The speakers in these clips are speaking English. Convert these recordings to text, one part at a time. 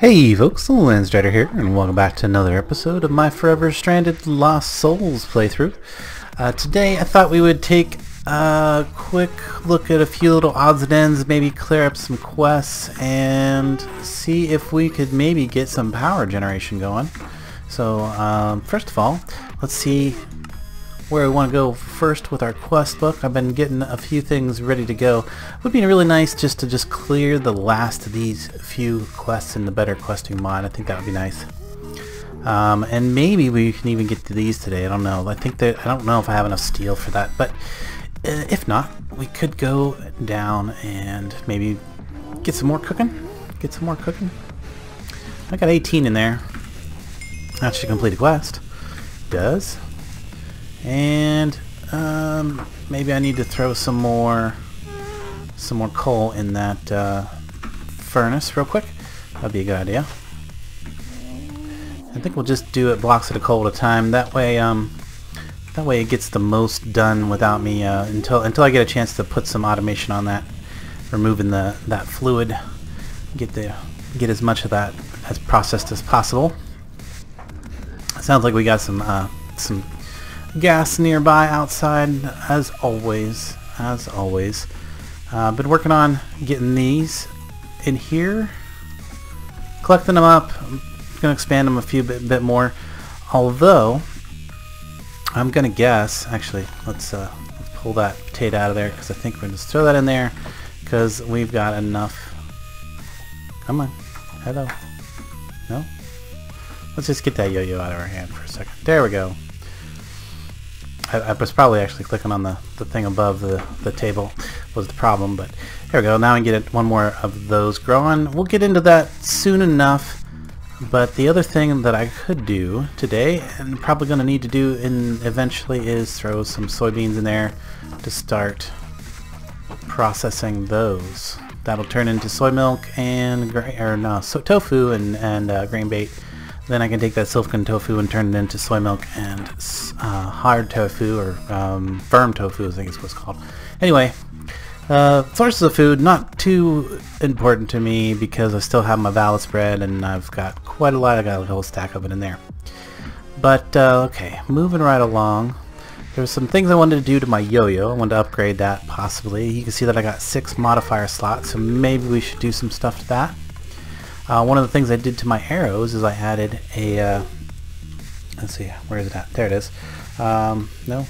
Hey folks, Landstryder here, and welcome back to another episode of my Forever Stranded Lost Souls playthrough. Today I thought we would take a quick look at a few little odds and ends, maybe clear up some quests, and see if we could maybe get some power generation going. So first of all, let's see where we want to go first with our quest book. I've been getting a few things ready to go. It would be really nice just to clear the last of these few quests in the better questing mod. I think that would be nice. And maybe we can even get to these today. I don't know. I don't know if I have enough steel for that, but if not, we could go down and maybe get some more cooking. I got 18 in there. That should complete a quest. Does. And maybe I need to throw some more coal in that furnace real quick. That'd be a good idea. I think we'll just do it blocks at a coal at a time. That way it gets the most done without me until I get a chance to put some automation on that, removing that fluid. Get as much of that as processed as possible. It sounds like we got some gas nearby outside, as always. Been working on getting these in here, collecting them up. I'm gonna expand them a few bit more, although I'm gonna guess, actually let's pull that potato out of there, because I think we're gonna just throw that in there because we've got enough. Come on, hello. No, let's just get that yo-yo out of our hand for a second. There we go. I was probably actually clicking on the thing above the table was the problem, but there we go. Now I can get one more of those growing. We'll get into that soon enough, but the other thing that I could do today, and probably going to need to do eventually, is throw some soybeans in there to start processing those. That'll turn into soy milk and tofu and grain bait. Then I can take that silicon tofu and turn it into soy milk and hard tofu, or firm tofu, I think it's what's called. Anyway, sources of food, not too important to me because I still have my valid spread and I've got quite a lot. I got a whole stack of it in there. But okay, moving right along. There's some things I wanted to do to my yo-yo. I wanted to upgrade that possibly. You can see that I got 6 modifier slots, so maybe we should do some stuff to that. One of the things I did to my arrows is I added a, let's see, where is it at? There it is. No.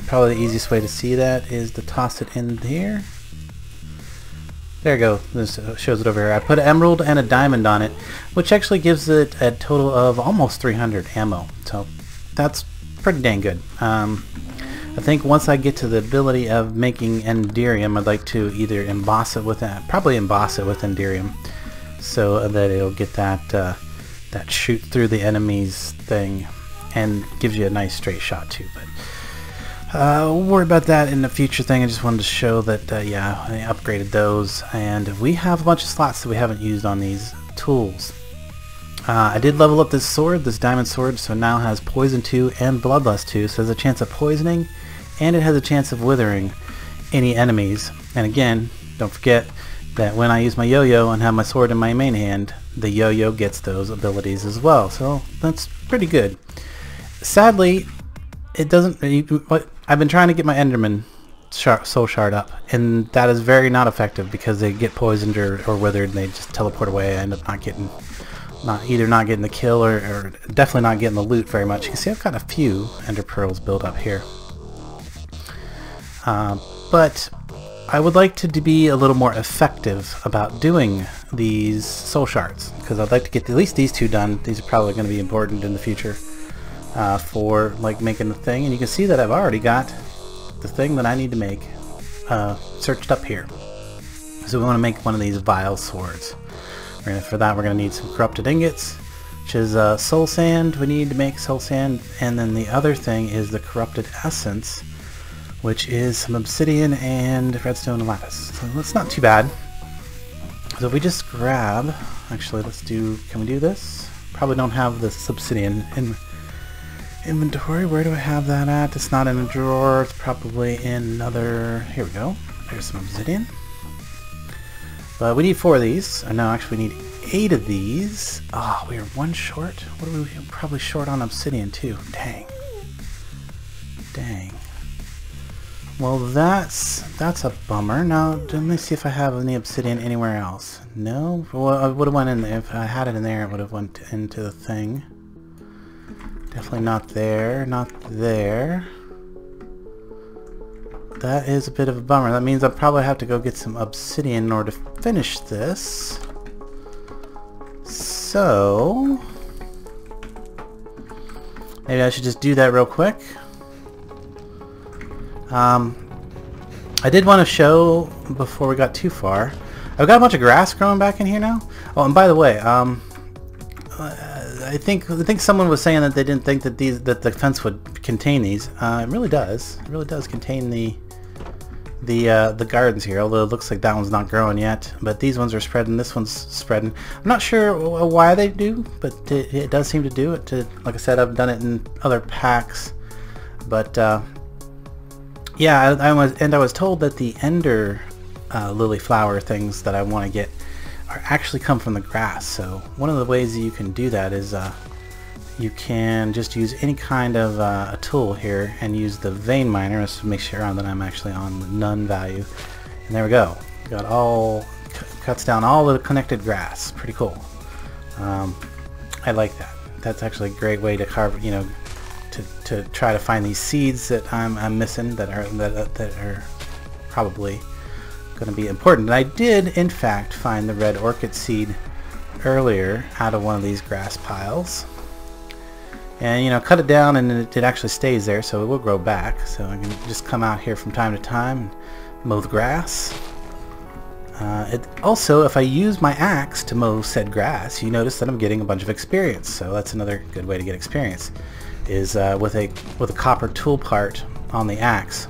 Probably the easiest way to see that is to toss it in here. There you go. This shows it over here. I put an emerald and a diamond on it, which actually gives it a total of almost 300 ammo. So that's pretty dang good. I think once I get to the ability of making enderium, I'd like to either emboss it with that, probably emboss it with enderium, so that it'll get that shoot through the enemy's thing and gives you a nice straight shot too. But we'll worry about that in the future thing. I just wanted to show that yeah, I upgraded those, and we have a bunch of slots that we haven't used on these tools. I did level up this sword, this diamond sword, so it now has poison 2 and bloodlust 2, so it has a chance of poisoning and it has a chance of withering any enemies. And again, don't forget that when I use my yo-yo and have my sword in my main hand, the yo-yo gets those abilities as well, so that's pretty good. Sadly, it doesn't. I've been trying to get my Enderman soul shard up, and that is very not effective because they get poisoned or withered and they just teleport away. I end up not getting the kill or definitely not getting the loot very much. You can see I've got a few ender pearls built up here, but I would like to be a little more effective about doing these soul shards, because I'd like to get at least these 2 done. These are probably going to be important in the future for like making the thing. And you can see that I've already got the thing that I need to make searched up here. So we want to make one of these vile swords. For that we're going to need some corrupted ingots, which is soul sand. We need to make soul sand, and then the other thing is the corrupted essence, which is some obsidian and redstone latches. So that's not too bad. So if we just grab, actually can we do this? Probably don't have this obsidian in inventory. Where do I have that at? It's not in a drawer. It's probably in another, here we go. There's some obsidian. But we need 4 of these. No, actually we need 8 of these. Oh, we are 1 short. What are we probably short on obsidian too? Dang. Dang. Well, that's a bummer. Now, let me see if I have any obsidian anywhere else. No? Well, I would have went in there. If I had it in there, it would have went into the thing. Definitely not there. Not there. That is a bit of a bummer. That means I'll probably have to go get some obsidian in order to finish this. So... maybe I should just do that real quick. I did want to show, before we got too far, I've got a bunch of grass growing back in here now. Oh, and by the way, I think someone was saying that they didn't think that the fence would contain these. It really does. It really does contain the gardens here, although it looks like that one's not growing yet. But these ones are spreading, this one's spreading. I'm not sure why they do, but it does seem to do it. Like I said, I've done it in other packs. But yeah, I was told that the ender lily flower things that I want to get are actually come from the grass. So one of the ways that you can do that is you can just use any kind of a tool here and use the vein miner. Let's make sure that I'm actually on the none value. And there we go. Got all, cuts down all the connected grass. Pretty cool. I like that. That's actually a great way to carve, you know, to try to find these seeds that I'm missing that are probably going to be important. And I did in fact find the red orchid seed earlier out of one of these grass piles, and you know, cut it down and it actually stays there, so it will grow back. So I can just come out here from time to time and mow the grass. It also, if I use my axe to mow said grass, you notice that I'm getting a bunch of experience. So that's another good way to get experience, is with a copper tool part on the axe.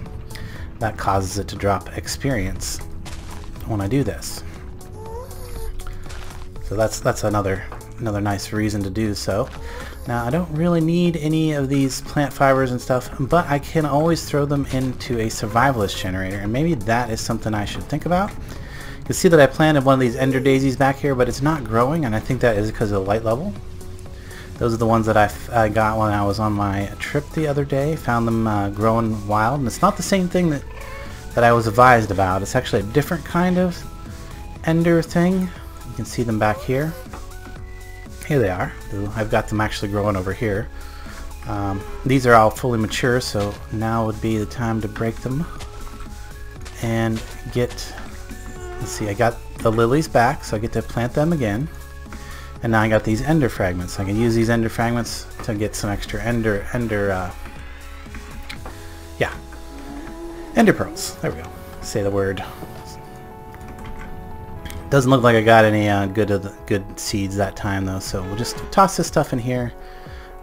That causes it to drop experience when I do this. So that's another nice reason to do so. Now I don't really need any of these plant fibers and stuff, but I can always throw them into a survivalist generator, and maybe that is something I should think about. You can see that I planted one of these ender daisies back here, but it's not growing, and I think that is because of the light level. Those are the ones that I got when I was on my trip the other day. Found them growing wild, and it's not the same thing that I was advised about. It's actually a different kind of ender thing. You can see them back here. Here they are. I've got them actually growing over here. These are all fully mature, so now would be the time to break them and get, let's see, I got the lilies back, so I get to plant them again. And now I got these ender fragments. I can use these ender fragments to get some extra ender pearls. There we go. Say the word. Doesn't look like I got any good seeds that time though, so we'll just toss this stuff in here.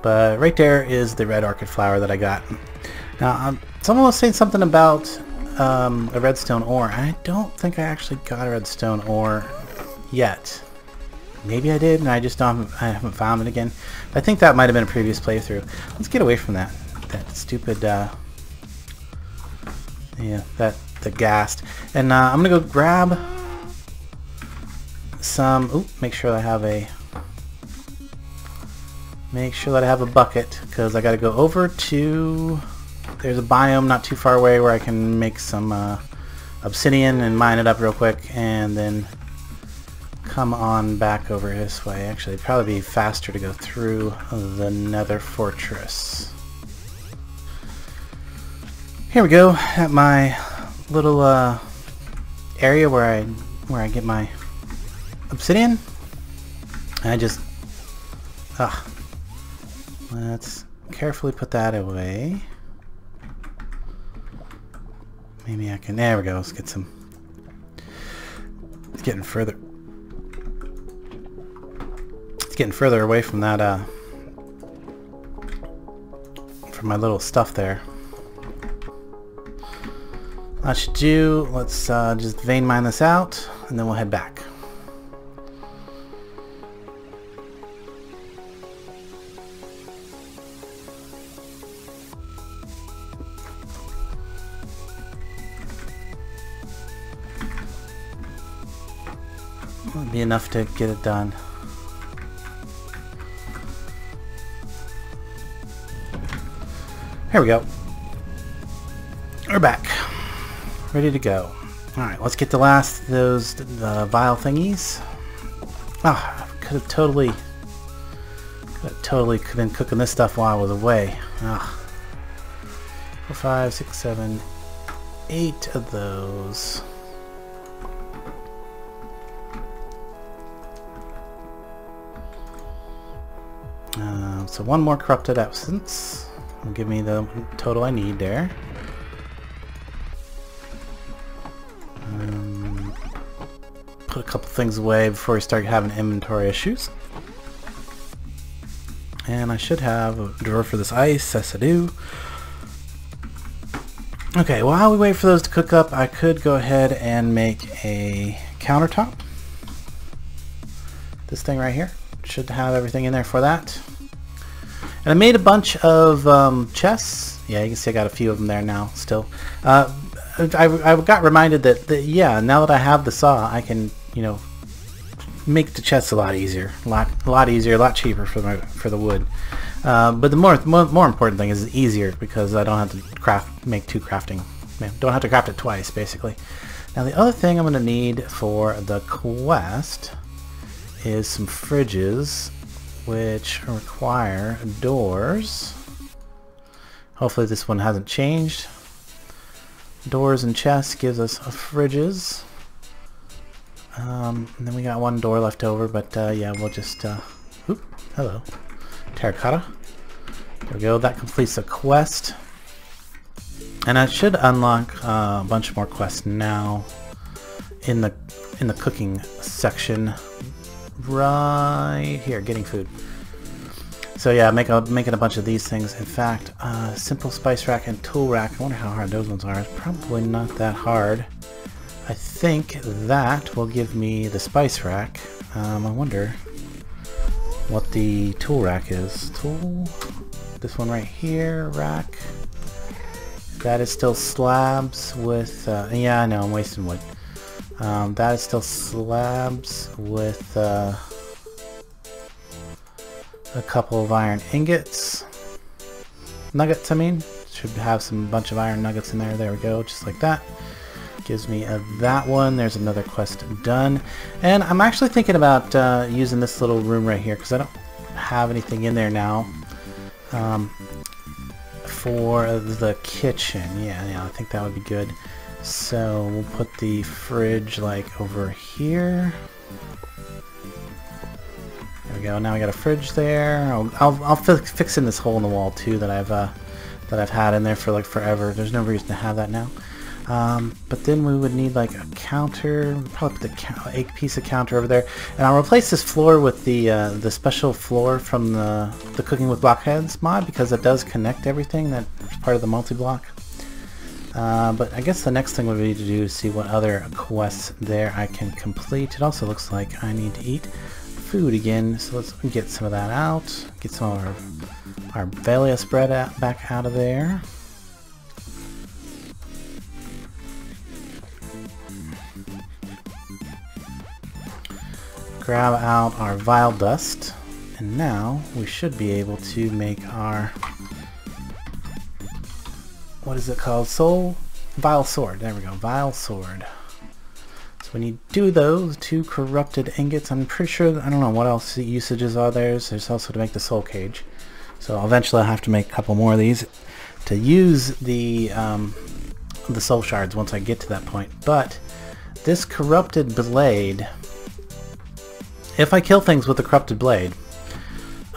But right there is the red orchid flower that I got. Now, someone was saying something about a redstone ore. I don't think I actually got a redstone ore yet. Maybe I did, and I just I haven't found it again. I think that might have been a previous playthrough. Let's get away from that stupid the ghast. And I'm gonna go grab some. Oop, make sure that I have a bucket, because I got to go over to. There's a biome not too far away where I can make some obsidian and mine it up real quick, and then come on back over this way. Actually, it'd probably be faster to go through the Nether Fortress. Here we go at my little area where I get my obsidian. And I just let's carefully put that away. Maybe I can. There we go. Let's get some. It's getting further. It's getting further away from that. From my little stuff there. I should do. Let's just vein mine this out, and then we'll head back. That'd be enough to get it done. Here we go. We're back. Ready to go. Alright, let's get the last of those vial thingies. Ah, could have totally been cooking this stuff while I was away. Ah. 4, 5, 6, 7, 8 of those. So one more corrupted essence will give me the total I need there. Put a couple things away before we start having inventory issues. And I should have a drawer for this ice. Yes, I do. Okay, while we wait for those to cook up, I could go ahead and make a countertop. This thing right here should have everything in there for that. And I made a bunch of chests. Yeah, you can see I got a few of them there now still. I got reminded that yeah, now that I have the saw, I can, you know, make the chests a lot easier, a lot easier, a lot cheaper for the wood. But the more important thing is easier, because I don't have to make two crafting. Don't have to craft it twice, basically. Now the other thing I'm going to need for the quest is some fridges, which require doors. Hopefully this one hasn't changed. Doors and chests gives us fridges. And then we got one door left over, but yeah, we'll just oop, hello, terracotta. There we go. That completes the quest, and I should unlock a bunch more quests now in the cooking section right here, getting food. So yeah, making a bunch of these things. In fact, simple spice rack and tool rack. I wonder how hard those ones are. It's probably not that hard. I think that will give me the spice rack. I wonder what the tool rack is. Tool, this one right here, rack. That is still slabs with, yeah, I know, I'm wasting wood. That is still slabs with a couple of iron ingots. Nuggets, I mean. Should have some bunch of iron nuggets in there. There we go, just like that. Gives me that one. There's another quest done. And I'm actually thinking about using this little room right here, because I don't have anything in there now for the kitchen. Yeah, I think that would be good. So we'll put the fridge like over here. There we go. Now we got a fridge there. I'll fix in this hole in the wall too that I've had in there for like forever. There's no reason to have that now. But then we would need like a counter. Probably put a piece of counter over there, and I'll replace this floor with the special floor from the Cooking with Blockheads mod, because it does connect everything. That's part of the multi-block. But I guess the next thing would be to do is see what other quests there I can complete. It also looks like I need to eat food again, so let's get some of that out. Get some of our Velia spread back out of there. Grab out our vile dust, and now we should be able to make our, what is it called? Vile sword. There we go, vile sword. So we need 2 of those, 2 corrupted ingots. I'm pretty sure, I don't know what else the usages are there. There's also to make the soul cage. So eventually I'll have to make a couple more of these to use the soul shards once I get to that point. But this corrupted blade, if I kill things with the corrupted blade,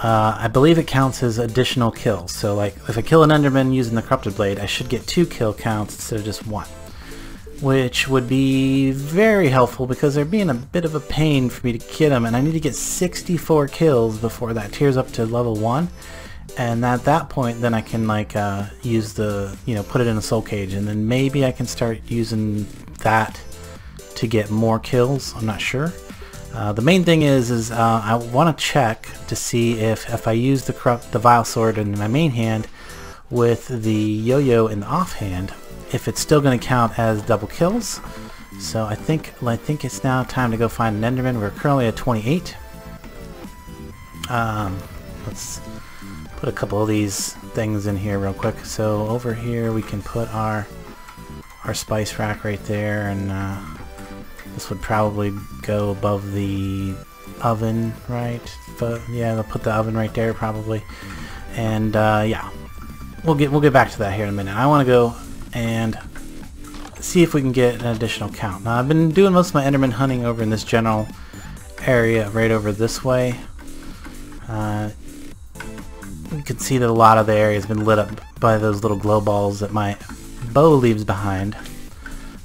I believe it counts as additional kills. So like if I kill an enderman using the corrupted blade, I should get 2 kill counts instead of just 1. Which would be very helpful, because they're being a bit of a pain for me to get them, and I need to get 64 kills before that tiers up to level 1. And at that point then I can like use the, put it in a soul cage, and then maybe I can start using that to get more kills. I'm not sure. The main thing is I want to check to see if I use the vile sword in my main hand with the yo-yo in the offhand, if it's still going to count as double kills. So I think it's now time to go find an Enderman. We're currently at 28. Let's put a couple of these things in here real quick. So over here we can put our spice rack right there, and this would probably go above the oven, right? But yeah, they'll put the oven right there probably. And yeah, we'll get back to that here in a minute. I want to go and see if we can get an additional count. Now I've been doing most of my Enderman hunting over in this general area right over this way. You can see that a lot of the area has been lit up by those little glow balls that my bow leaves behind.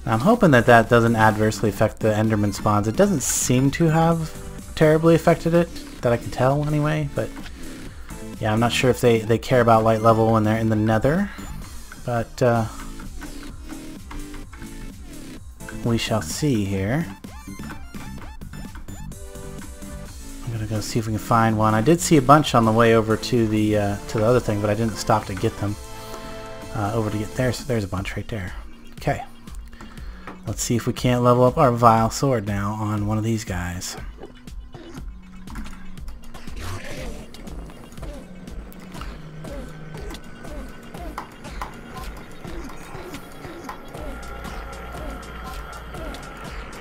Now I'm hoping that that doesn't adversely affect the Enderman spawns. It doesn't seem to have terribly affected it, that I can tell anyway, but yeah, I'm not sure if they care about light level when they're in the nether, but we shall see here. I'm gonna go see if we can find one. I did see a bunch on the way over to the other thing, but I didn't stop to get them over to get there. So there's a bunch right there. Okay, let's see if we can't level up our vile sword now on one of these guys.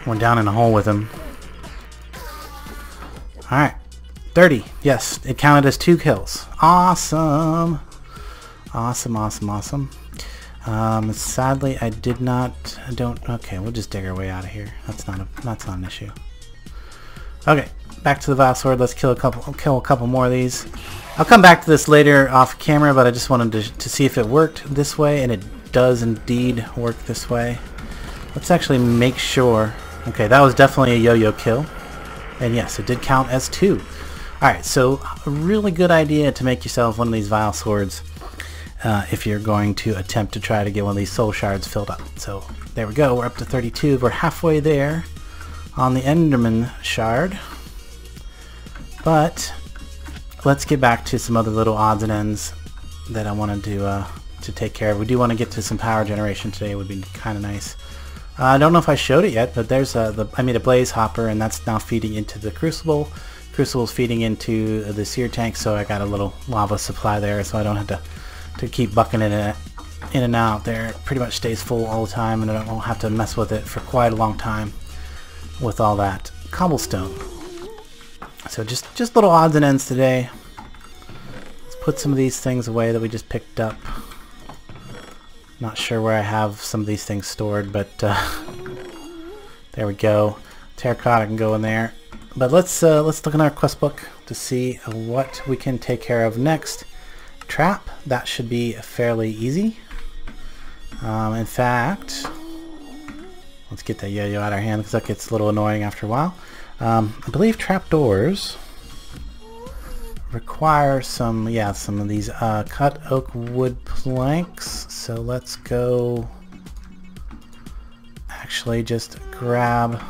We're down in a hole with him. Alright. 30. Yes, it counted as 2 kills. Awesome. Awesome, awesome, awesome. Sadly, I don't... Okay, we'll just dig our way out of here. That's not an issue. Okay, back to the vile sword. Let's kill a couple more of these. I'll come back to this later off camera, but I just wanted to see if it worked this way, and it does indeed work this way. Let's actually make sure... Okay, that was definitely a yo-yo kill. And yes, it did count as 2. Alright, so a really good idea to make yourself one of these vile swords if you're going to attempt to try to get one of these soul shards filled up. So there we go, we're up to 32. We're halfway there on the Enderman shard. But let's get back to some other little odds and ends that I wanted to take care of. We do want to get to some power generation today. It would be kind of nice. I don't know if I showed it yet, but there's I made a blaze hopper, and that's now feeding into the crucible. Crucible's feeding into the sear tank, so I got a little lava supply there, so I don't have to keep bucking it in and out there. It pretty much stays full all the time, and I don't have to mess with it for quite a long time with all that cobblestone. So just little odds and ends today. Let's put some of these things away that we just picked up. Not sure where I have some of these things stored, but there we go. Terracotta can go in there. But let's look in our quest book to see what we can take care of next. Trap, that should be fairly easy. In fact, let's get that yo-yo out of our hand because that gets a little annoying after a while. I believe trapdoors require some of these cut oak wood planks. So let's go actually just grab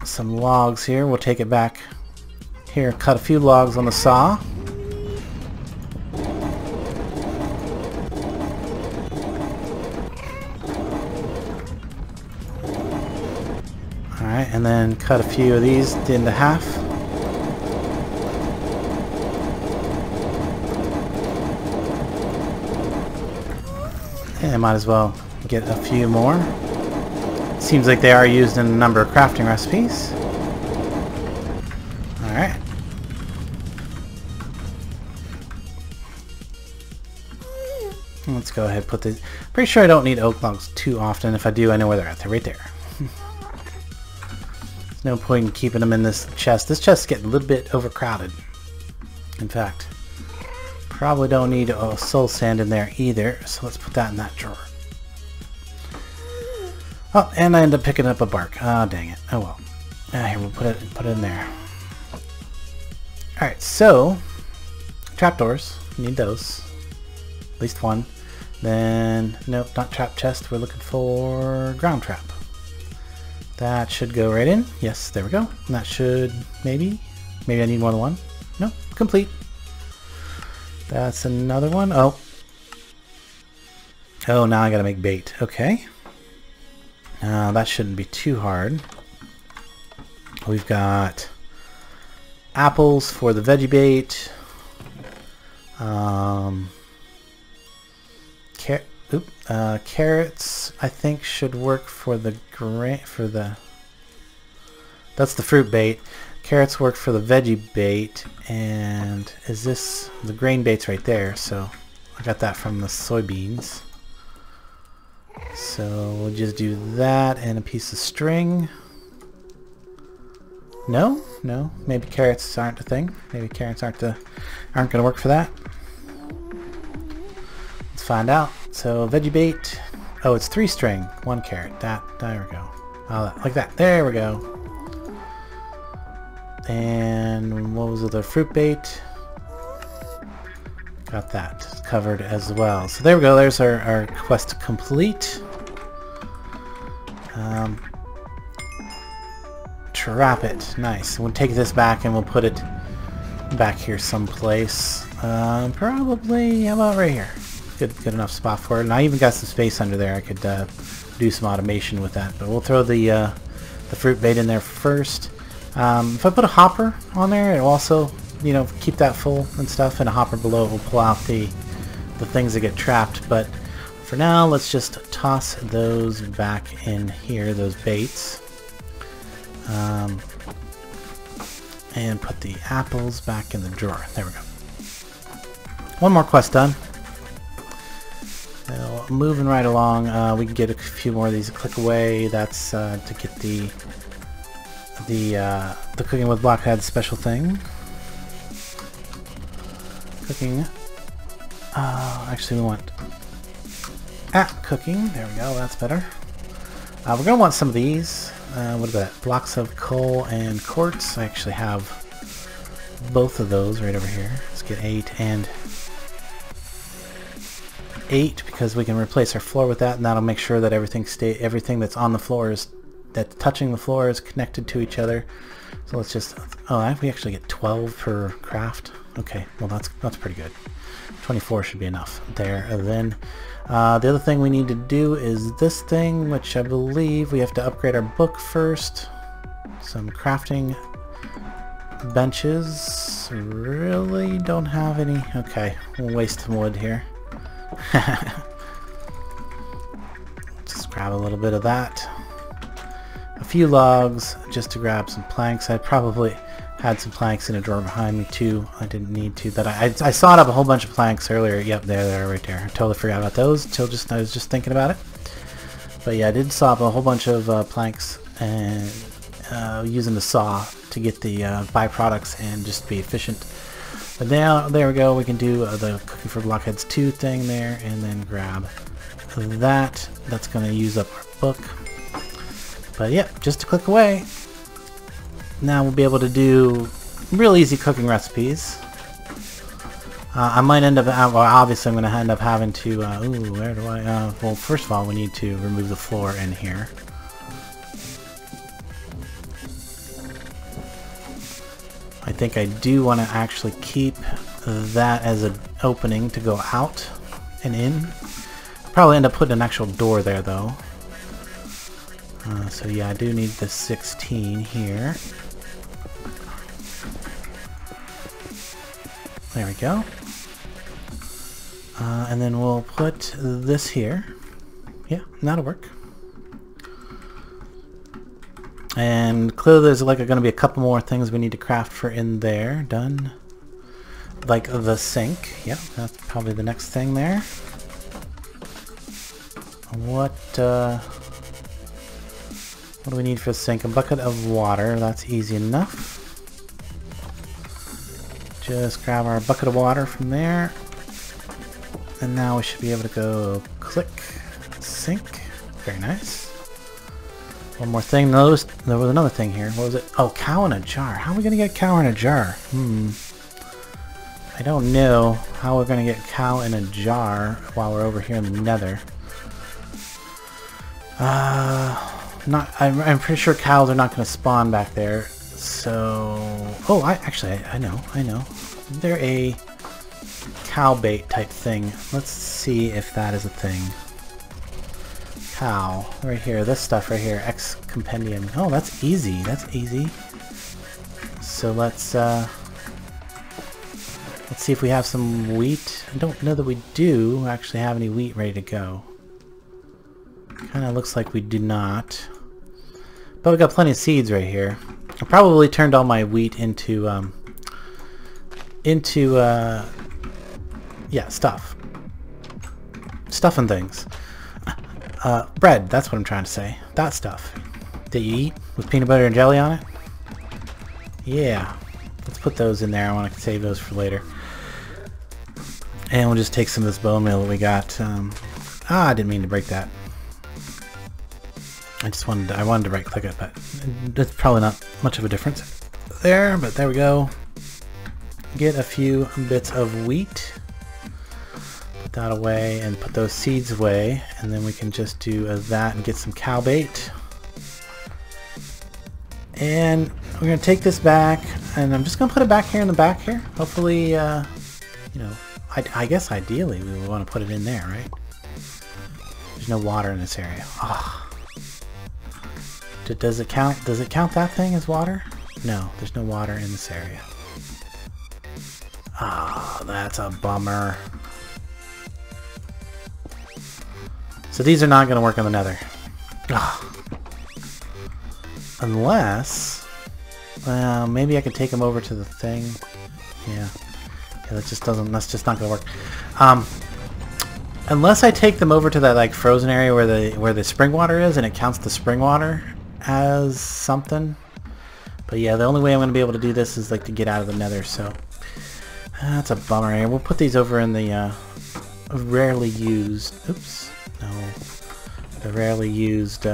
some logs here. We'll take it back here, cut a few logs on the saw. Alright, and then cut a few of these into half. And I might as well get a few more. Seems like they are used in a number of crafting recipes. Alright. Let's go ahead and put these. Pretty sure I don't need oak logs too often. If I do, I know where they're at. They're right there. There's no point in keeping them in this chest. This chest's getting a little bit overcrowded. In fact, probably don't need soul sand in there either, so let's put that in that drawer. Oh, and I end up picking up a bark. Oh, dang it. Oh well. Here, we'll put it in there. Alright, so trapdoors. Need those. At least one. Then, nope, not trap chest. We're looking for ground trap. That should go right in. Yes, there we go. And that should, maybe I need more than one. No, complete. That's another one. Oh. Oh, now I gotta make bait. Okay. That shouldn't be too hard. We've got apples for the veggie bait. Carrots, I think, should work for the that's the fruit bait. Carrots work for the veggie bait, and is this the grain bait's right there? So I got that from the soybeans. So we'll just do that and a piece of string. No, maybe carrots aren't a thing. Maybe carrots aren't gonna work for that. Let's find out. So veggie bait. Oh, it's 3 string, 1 carrot. There we go. Like that. There we go. And what was the fruit bait? Got that covered as well. So there we go. There's our quest complete. Trap it. Nice. We'll take this back and we'll put it back here someplace. Probably, how about right here? Good enough spot for it. And I even got some space under there. I could do some automation with that. But we'll throw the fruit bait in there first. If I put a hopper on there, it'll also, you know, keep that full and stuff. And a hopper below will pull out the things that get trapped. But for now, let's just toss those back in here, those baits. And put the apples back in the drawer. There we go. One more quest done. So, moving right along, we can get a few more of these a click away. That's to get the cooking with blockhead special thing. Cooking. Actually, we want cooking. There we go. That's better. We're gonna want some of these. What is that? Blocks of coal and quartz. I actually have both of those right over here. Let's get 8 and 8 because we can replace our floor with that, and that'll make sure that everything that's on the floor that's touching the floor is connected to each other. So let's just we actually get 12 per craft. Okay, well that's pretty good. 24 should be enough there. And then the other thing we need to do is this thing, which I believe we have to upgrade our book first. Some crafting benches. Really don't have any. Okay, we'll waste some wood here. Just grab a little bit of that. A few logs just to grab some planks. I probably had some planks in a drawer behind me too. I didn't need to. I sawed up a whole bunch of planks earlier. Yep, there they are right there. I totally forgot about those until I was just thinking about it. But yeah, I did saw up a whole bunch of planks and using the saw to get the byproducts and just be efficient. But now, there we go. We can do the Cooking for Blockheads 2 thing there, and then grab that. That's going to use up our book. But yep, just a click away. Now we'll be able to do real easy cooking recipes. I might end up, well, obviously I'm going to end up having to, where do I, well, first of all, we need to remove the floor in here. I think I do want to actually keep that as an opening to go out and in. I'll probably end up putting an actual door there, though. So yeah, I do need the 16 here. There we go. And then we'll put this here. Yeah, that'll work. And clearly there's like going to be a couple more things we need to craft for in there. Done. Like the sink. Yep, that's probably the next thing there. What do we need for the sink? A bucket of water. That's easy enough. Just grab our bucket of water from there. And now we should be able to go click, sink. Very nice. One more thing. There was another thing here. What was it? Oh, cow in a jar. How are we going to get cow in a jar? I don't know how we're going to get cow in a jar while we're over here in the nether. I'm pretty sure cows are not going to spawn back there. So, oh, I know. They're a cow bait type thing. Let's see if that is a thing. How? Right here, this stuff right here, X compendium. Oh, that's easy. That's easy. So let's see if we have some wheat. I don't know that we do actually have any wheat ready to go. Kind of looks like we do not. But we got plenty of seeds right here. I probably turned all my wheat into yeah, stuff and things. Bread, that's what I'm trying to say. That stuff that you eat with peanut butter and jelly on it. Yeah, let's put those in there. I want to save those for later. And we'll just take some of this bone meal that we got. I didn't mean to break that. I wanted to right click it, but that's probably not much of a difference there, but there we go. Get a few bits of wheat. Put that away and put those seeds away, and then we can just do that and get some cow bait. And we're going to take this back, and I'm just going to put it back here in the back here. Hopefully, you know, I guess ideally we would want to put it in there, right? There's no water in this area. Oh. Does it count? Does it count that thing as water? No, there's no water in this area. Ah, that's a bummer. So these are not going to work on the nether. Ugh. Unless, well, maybe I can take them over to the thing. Yeah, that's just not going to work. Unless I take them over to that like frozen area where the spring water is, and it counts the spring water as something. But yeah, the only way I'm going to be able to do this is like to get out of the nether. So that's a bummer. Here, we'll put these over in the rarely used. Oops, no, the rarely used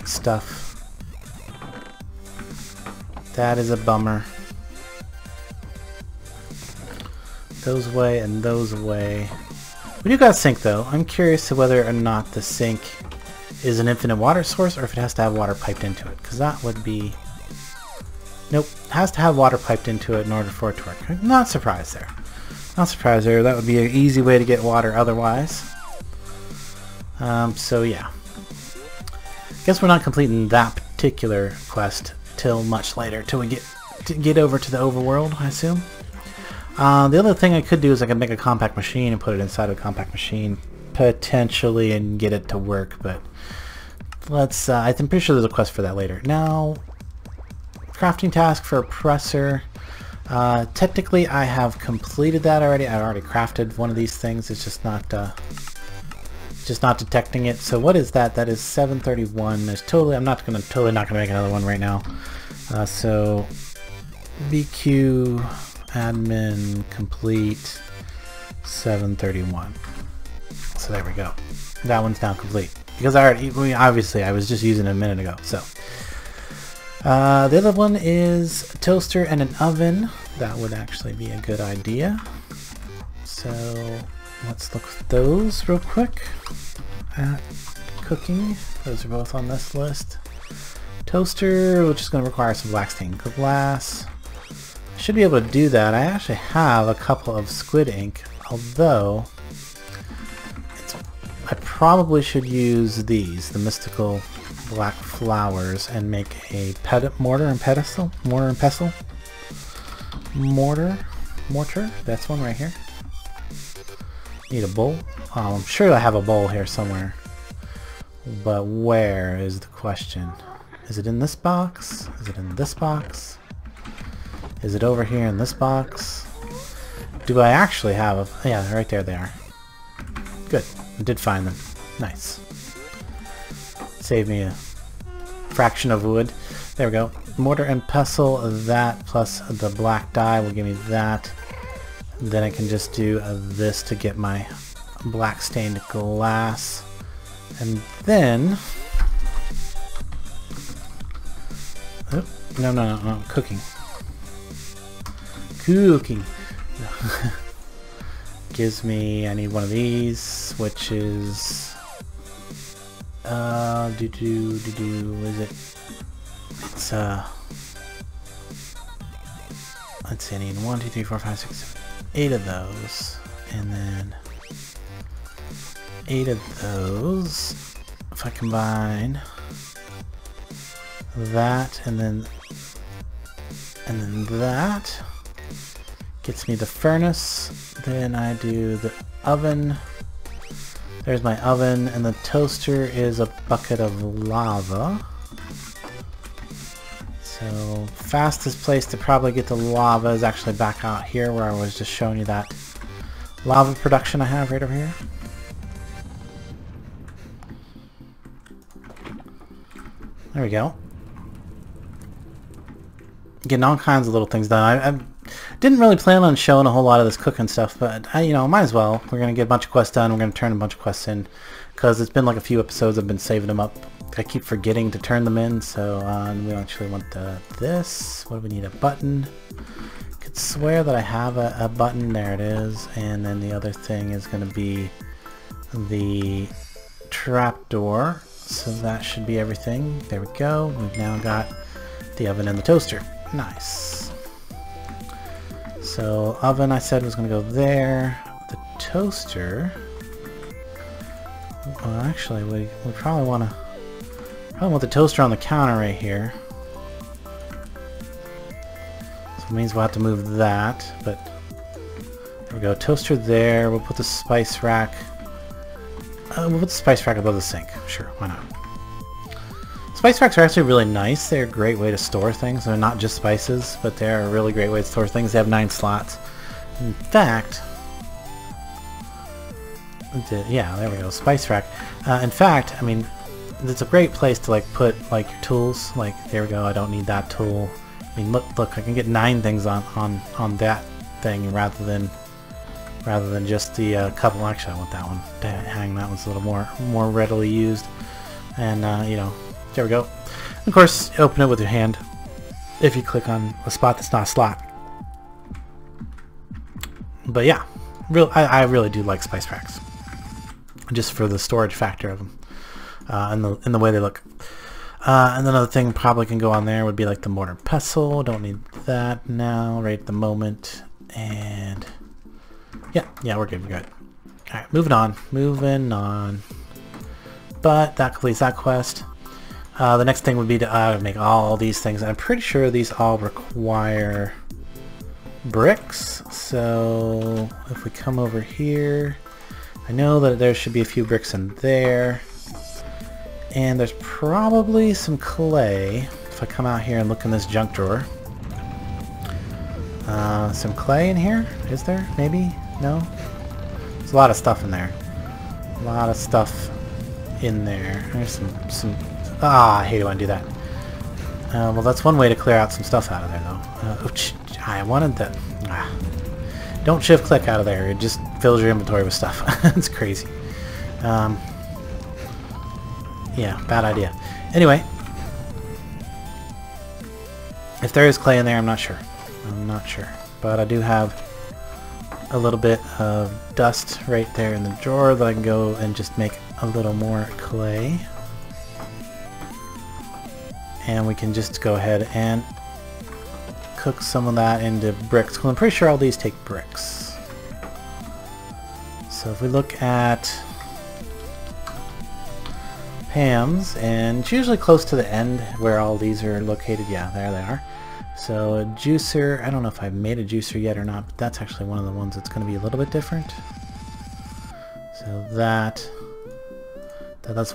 stuff. That is a bummer. Those away and those away. We do got a sink though. I'm curious to whether or not the sink is an infinite water source or if it has to have water piped into it, because that would be... Nope, it has to have water piped into it in order for it to work. I'm not surprised there. Not surprised there. That would be an easy way to get water otherwise. So yeah. Guess we're not completing that particular quest till much later, till we get over to the overworld, I assume. The other thing I could do is I could make a compact machine and put it inside of a compact machine, potentially, and get it to work, but let's, I'm pretty sure there's a quest for that later. Now, crafting task for a presser. Technically, I have completed that already. I already crafted one of these things. It's just not detecting it. So what is that? That is 731. There's totally, I'm totally not gonna make another one right now. So BQ admin complete 731. So there we go. That one's now complete because obviously I was just using it a minute ago. So the other one is a toaster and an oven. That would actually be a good idea. So let's look at those real quick. At cooking, those are both on this list. Toaster, which is going to require some black stained glass. I should be able to do that. I actually have a couple of squid ink, although I probably should use these, the mystical black flowers, and make a mortar and pestle. Mortar. That's one right here. Need a bowl. Oh, I'm sure I have a bowl here somewhere, but where is the question? Is it in this box? Is it in this box? Is it over here in this box? Do I actually have a... Yeah, right there they are. Good. I did find them. Nice. Save me a fraction of wood. There we go. Mortar and pestle, that plus the black dye will give me that. Then I can just do this to get my black stained glass. And then... Oh, no, cooking. Cooking. Gives me, I need one of these, which is what is it? It's let's see, I need 1, 2, 3, 4, 5, 6, 7, 8 of those, and then 8 of those. if I combine that and then that, gets me the furnace. Then I do the oven. There's my oven, and the toaster is a bucket of lava. So fastest place to probably get the lava is actually back out here where I was just showing you that lava production I have right over here. There we go. Getting all kinds of little things done. I didn't really plan on showing a whole lot of this cooking stuff, but you know, might as well. We're going to get a bunch of quests done. We're going to turn a bunch of quests in because it's been like a few episodes I've been saving them up. I keep forgetting to turn them in, so we actually want this. What do we need? A button. Could swear that I have a button. There it is. And then the other thing is going to be the trapdoor. So that should be everything. There we go. We've now got the oven and the toaster. Nice. So oven I said was going to go there. The toaster. Well, actually, we probably want the toaster on the counter right here. So it means we'll have to move that. But there we go. Toaster there. We'll put the spice rack. We'll put the spice rack above the sink. Sure, why not? Spice racks are actually really nice. They're a great way to store things. They're not just spices, but they're a really great way to store things. They have 9 slots. In fact, yeah, there we go. Spice rack. In fact, I mean, it's a great place to like put like your tools. Like there we go. I don't need that tool. I mean, look, I can get 9 things on that thing rather than just the couple. Actually, I want that one to hang. That one's a little more readily used. And you know. There we go. Of course, open it with your hand if you click on a spot that's not a slot. But yeah, I really do like spice racks, just for the storage factor of them and the way they look. And another thing probably can go on there would be like the mortar and pestle. Don't need that now, right at the moment. And yeah, we're good. We're good. All right, moving on. But that completes that quest. The next thing would be to make all these things. I'm pretty sure these all require bricks. So if we come over here, I know that there should be a few bricks in there. And there's probably some clay. If I come out here and look in this junk drawer. Some clay in here? Is there? Maybe? No? There's a lot of stuff in there. A lot of stuff in there. There's some I hate it when I do that. Well, that's one way to clear out some stuff out of there, though. I wanted that. Don't shift click out of there. It just fills your inventory with stuff. It's crazy. Yeah, bad idea. Anyway, if there is clay in there, I'm not sure. But I do have a little bit of dust right there in the drawer that I can go and just make a little more clay. And we can just go ahead and cook some of that into bricks. Well, I'm pretty sure all these take bricks. So if we look at Pam's, and it's usually close to the end where all these are located. Yeah, there they are. So a juicer, I don't know if I've made a juicer yet or not, but that's actually one of the ones that's going to be a little bit different. So that's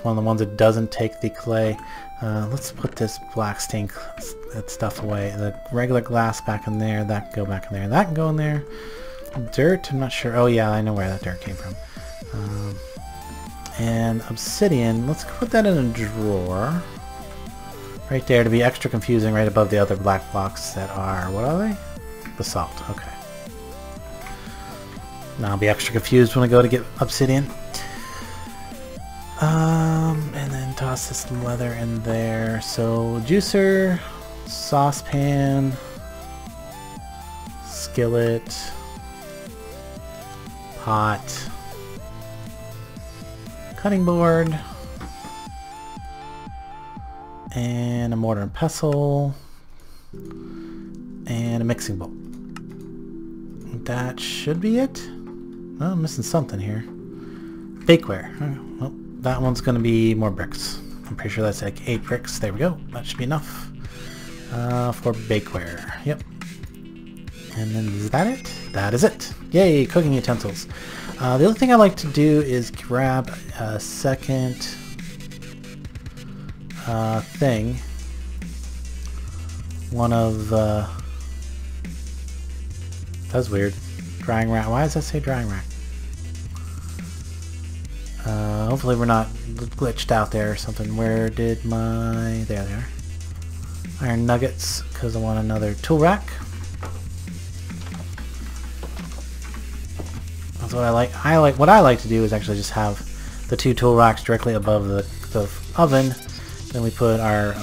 one of the ones that doesn't take the clay. Let's put this black stain that stuff away. The regular glass back in there. That can go back in there. That can go in there. Dirt, I'm not sure. Oh yeah, I know where that dirt came from. And obsidian, let's put that in a drawer. Right there to be extra confusing, right above the other black blocks that are, what are they? Basalt, okay. Now I'll be extra confused when I go to get obsidian. And then toss this leather in there. So juicer, saucepan, skillet, pot, cutting board, and a mortar and pestle, and a mixing bowl. That should be it. Oh, I'm missing something here. Bakeware. Well, that one's going to be more bricks. I'm pretty sure that's like 8 bricks. There we go. That should be enough for bakeware. Yep. And then is that it? That is it. Yay, cooking utensils. The other thing I like to do is grab a second thing. One of that's weird. Drying rack. Why does that say drying rack? Hopefully we're not glitched out there or something. Where did my... There they are. Iron nuggets, because I want another tool rack. That's what I like. What I like to do is actually just have the 2 tool racks directly above the oven. Then we put our...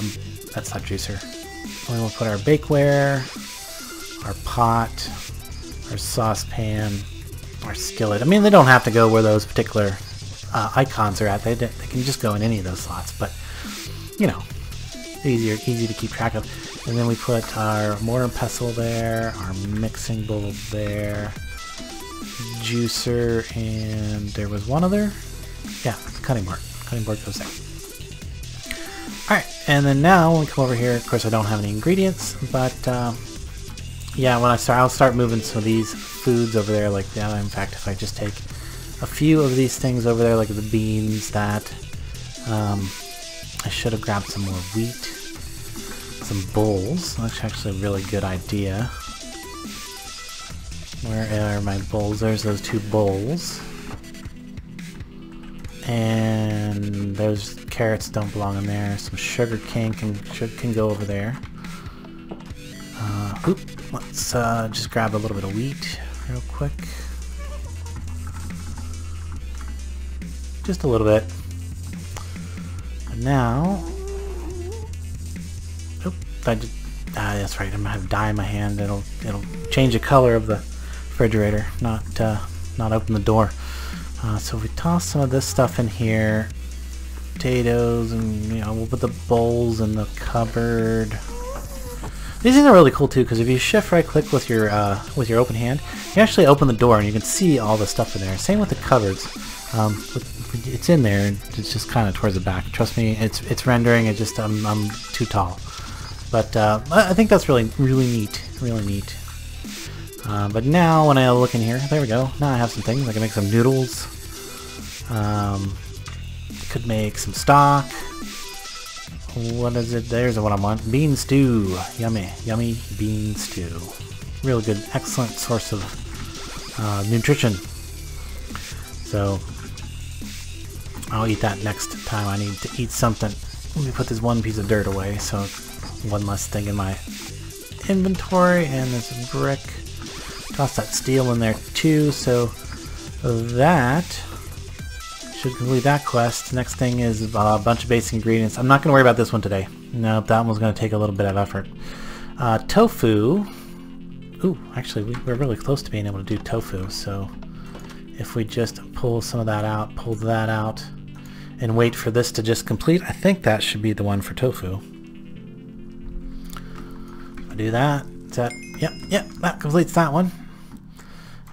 that's not juicer. Then we'll put our bakeware, our pot, our saucepan, our skillet. I mean, they don't have to go where those particular icons are at. They can just go in any of those slots, but you know, easy to keep track of. And then we put our mortar and pestle there, our mixing bowl there, juicer, and there was one other. Yeah, the cutting board. Cutting board goes there. Alright, and then now when we come over here, of course I don't have any ingredients, but yeah, when I'll start moving some of these foods over there, like, yeah, in fact, if I just take a few of these things over there, like the beans, that, I should have grabbed some more wheat, some bowls. That's actually a really good idea. Where are my bowls? There's those 2 bowls. And those carrots don't belong in there. Some sugar cane can go over there. Let's just grab a little bit of wheat real quick. Just a little bit. And now... Oh, that's right. I'm gonna have dye in my hand. It'll change the color of the refrigerator, not open the door. So if we toss some of this stuff in here, potatoes, and you know, we'll put the bowls in the cupboard. These things are really cool too, because if you shift right click with your open hand, you actually open the door and you can see all the stuff in there. Same with the cupboards. It's in there. It's just kind of towards the back. Trust me, it's rendering. It just I'm too tall. But I think that's really neat. Really neat. But now when I look in here, there we go. Now I have some things. I can make some noodles. Could make some stock. What is it? There's what I want. Bean stew. Yummy. Yummy bean stew. Real good. Excellent source of nutrition. So I'll eat that next time I need to eat something. Let me put this one piece of dirt away so one less thing in my inventory. And there's a brick. Toss that steel in there too, so that should complete that quest. Next thing is a bunch of basic ingredients. I'm not going to worry about this one today. Nope, that one's going to take a little bit of effort. Tofu. Ooh, actually, we're really close to being able to do tofu, so if we just pull some of that out, pull that out, and wait for this to just complete, I think that should be the one for tofu. I'll do that. Yep, that completes that one.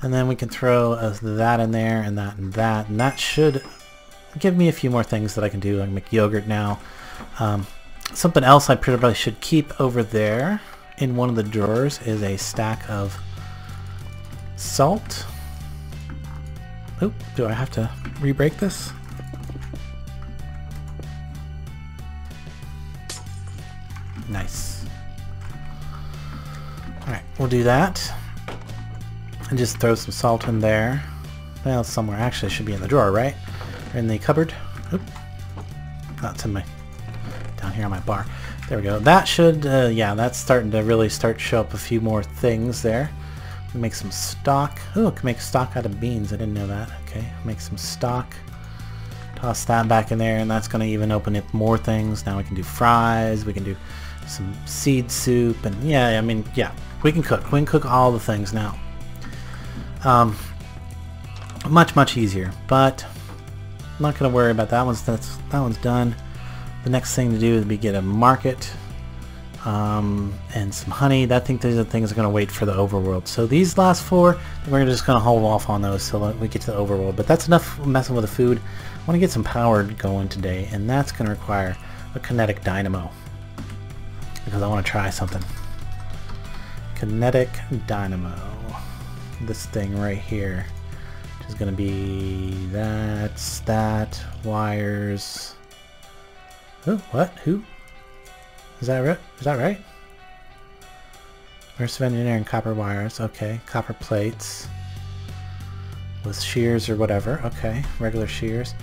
And then we can throw that in there, and that, and that, and that should give me a few more things that I can do. I can make yogurt now. Something else I probably should keep over there in one of the drawers is a stack of salt. Oop, do I have to re-break this? Nice. Alright, we'll do that. And just throw some salt in there. Well, it's somewhere. Actually, it should be in the drawer, right? Or in the cupboard. Oop. That's in my... down here on my bar. There we go. That should... yeah, that's starting to really start to show up a few more things there. Make some stock. Oh, it can make stock out of beans. I didn't know that. Okay, make some stock. Toss that back in there, and that's going to even open up more things. Now we can do fries. We can do some seed soup, and yeah, I mean, yeah, we can cook. We can cook all the things now. Much easier, but I'm not going to worry about that. That one's done. The next thing to do is get a market. and some honey. I think these are the things that are going to wait for the overworld. So these last 4, we're just going to hold off on those till we get to the overworld. But that's enough messing with the food. I want to get some power going today, and that's going to require a Kinetic Dynamo, because I want to try something. Kinetic Dynamo. This thing right here, which is going to be that, wires. Oh, what? Who? Is that right? Versus engineering copper wires. Okay, copper plates with shears or whatever. Okay, regular shears.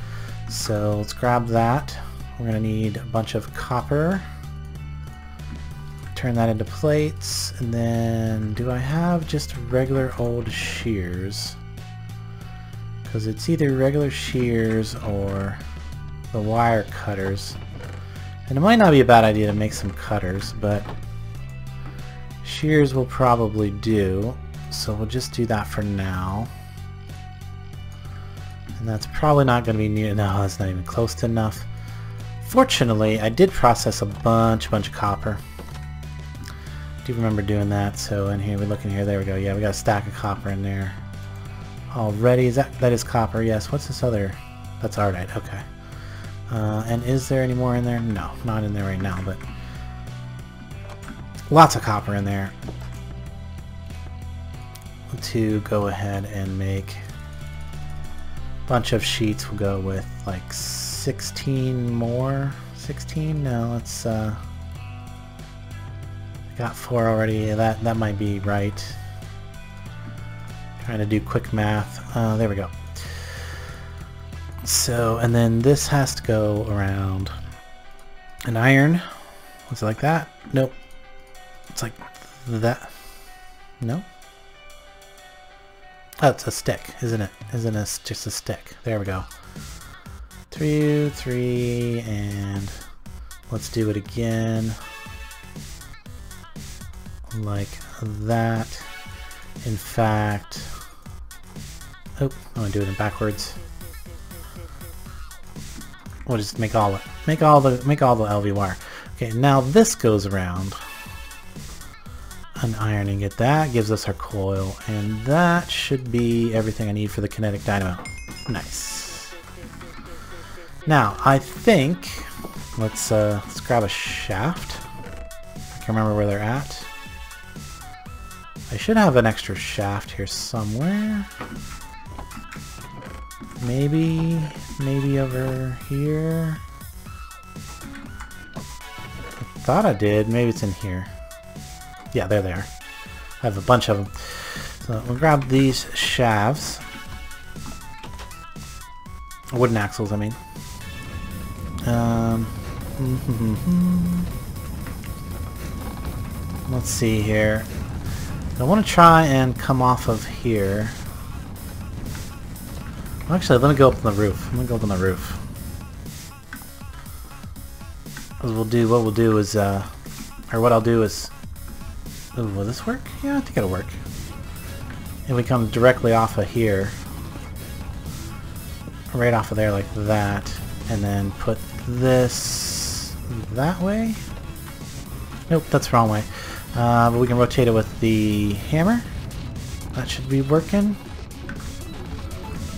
So let's grab that. We're gonna need a bunch of copper. Turn that into plates, and then do I have just regular old shears? Because it's either regular shears or the wire cutters. And it might not be a bad idea to make some cutters, but shears will probably do. So we'll just do that for now. And that's probably not going to be near. No, that's not even close to enough. Fortunately, I did process a bunch of copper. I do remember doing that. So in here, we look in here. There we go. Yeah, we got a stack of copper in there already. That is copper? Yes. What's this other? That's Ardite. Okay. And is there any more in there? No, not in there right now, but lots of copper in there to go ahead and make a bunch of sheets. We'll go with like 16 more. 16? No, it's I got 4 already. That might be right. Trying to do quick math. There we go. So, and then this has to go around an iron. Was it like that? Nope. It's like that. No? Oh, it's a stick, isn't it? Isn't it just a stick? There we go. 3, and let's do it again. Like that. In fact, oh, I'm gonna do it in backwards. We'll just make all the LV wire. Okay, now this goes around an ironing it. That gives us our coil, and that should be everything I need for the Kinetic Dynamo. Nice. Now I think let's grab a shaft. I can remember where they're at. I should have an extra shaft here somewhere. Maybe over here. I thought I did. Maybe it's in here. Yeah, there they are. I have a bunch of them. So we'll grab these shafts. Wooden axles, I mean. Let's see here. I want to try and come off of here. Actually, let me go up on the roof. Let me go up on the roof. What we'll do is, what I'll do is, ooh, will this work? Yeah, I think it'll work. If we come directly off of here, right off of there like that, and then put this that way. Nope, that's the wrong way. But we can rotate it with the hammer. That should be working.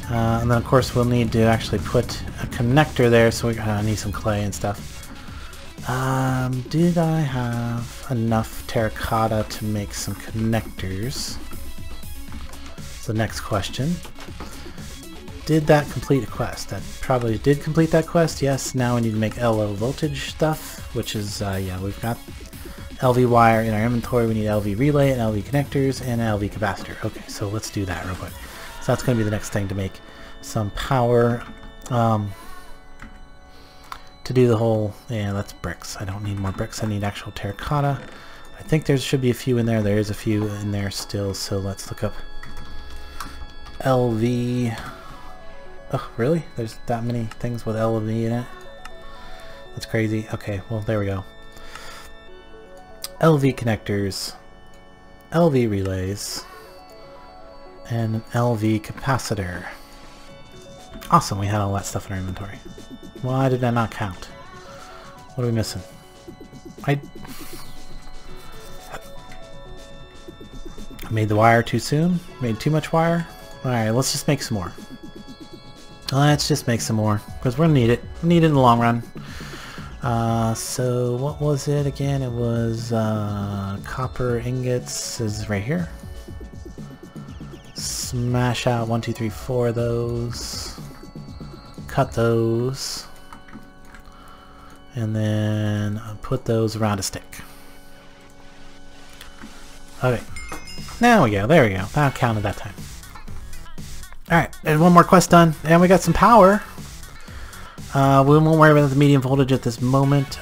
And then of course we'll need to actually put a connector there, so we need some clay and stuff. Did I have enough terracotta to make some connectors? That's the next question. Did that complete a quest? That probably did complete that quest, yes. Now we need to make low voltage stuff, which is, yeah, we've got LV wire in our inventory. We need LV relay and LV connectors and an LV capacitor. Okay, so let's do that real quick. So that's going to be the next thing to make some power. To do the whole, yeah, that's bricks. I don't need more bricks. I need actual terracotta. I think there should be a few in there. There is a few in there still. So let's look up LV. Oh, really? There's that many things with LV in it? That's crazy. Okay, well, there we go. LV connectors, LV relays, and an LV capacitor. Awesome, we had all that stuff in our inventory. Why did I not count? What are we missing? Made the wire too soon? Made too much wire? Alright, let's just make some more. Let's just make some more, because we're gonna need it. We need it in the long run. So what was it again? It was copper ingots is right here. Smash out 1, 2, 3, 4 of those. Cut those. And then put those around a stick. Okay. There we go. There we go. That counted that time. Alright, and one more quest done. And we got some power. We won't worry about the medium voltage at this moment.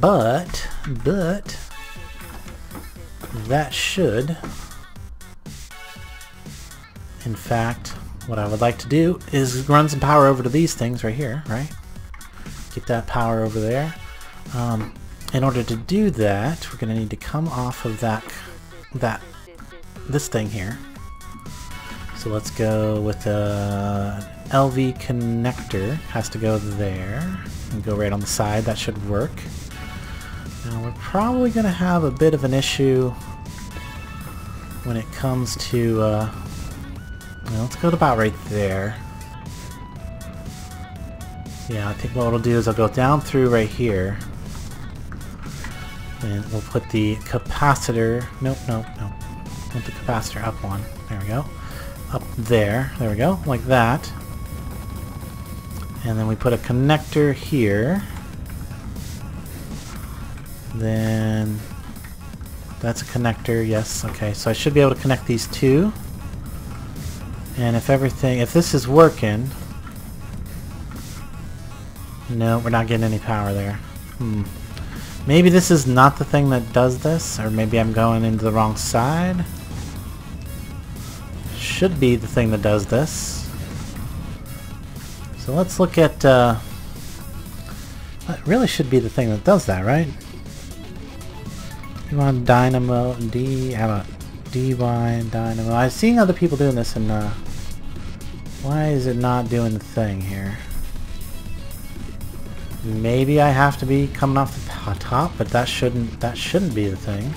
But that should, in fact, what I would like to do is run some power over to these things right here, right? Get that power over there. In order to do that, we're going to need to come off of this thing here. So let's go with a LV connector. Has to go there and go right on the side. That should work. Now we're probably going to have a bit of an issue when it comes to let's go to about right there. Yeah, I think what we'll do is I'll go down through right here, and we'll put the capacitor. Nope. Put the capacitor up one. There we go. Up there. There we go. Like that. And then we put a connector here. Then that's a connector. Yes. Okay. So I should be able to connect these two. And if this is working, no, we're not getting any power there. Maybe this is not the thing that does this, or maybe I'm going into the wrong side. Should be the thing that does this. So let's look at, that really should be the thing that does that, right? You want Dynamo, how about DY Dynamo? I've seen other people doing this, and why is it not doing the thing here? Maybe I have to be coming off the top, but that shouldn't be the thing.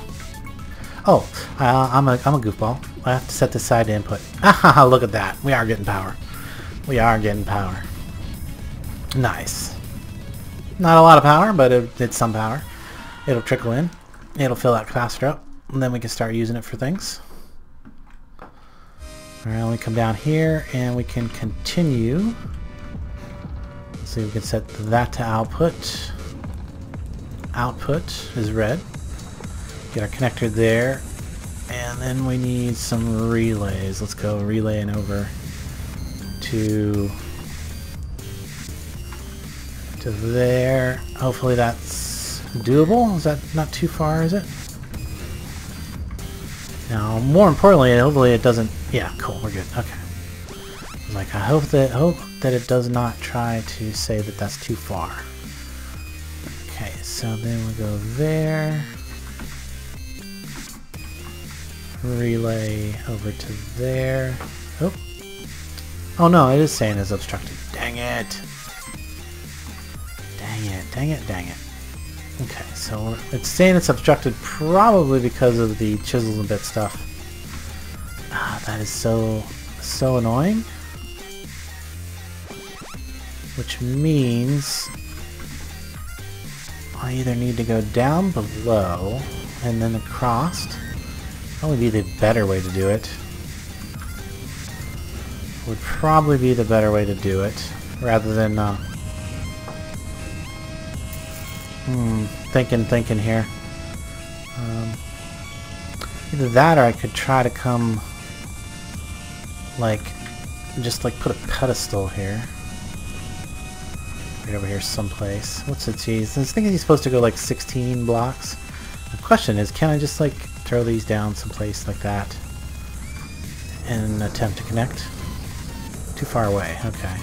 Oh, I'm a goofball. I have to set this side to input. Ah, look at that. We are getting power. We are getting power. Nice. Not a lot of power, but it's some power. It'll trickle in. It'll fill that capacitor up, and then we can start using it for things. Alright, we come down here, and we can continue. Let's see, we can set that to output. Output is red. Get our connector there. And then we need some relays. Let's go relaying over to there. Hopefully that's doable. Is that not too far, is it? Now, more importantly, hopefully it doesn't... Yeah, cool, we're good. Okay. Like, I hope that it does not try to say that that's too far. Okay, so then we go there. Relay over to there. Oh. Oh no, it is saying it's obstructed. Dang it. Dang it. Okay, so it's saying it's obstructed probably because of the chisels and bit stuff. Ah, that is so annoying. Which means I either need to go down below and then across. Probably be the better way to do it. Would probably be the better way to do it, rather than thinking here. Either that, or I could try to come just put a pedestal here, right over here someplace. What's it? Geez, I think he's supposed to go like 16 blocks. The question is, can I just throw these down someplace like that and attempt to connect? Too far away. Okay.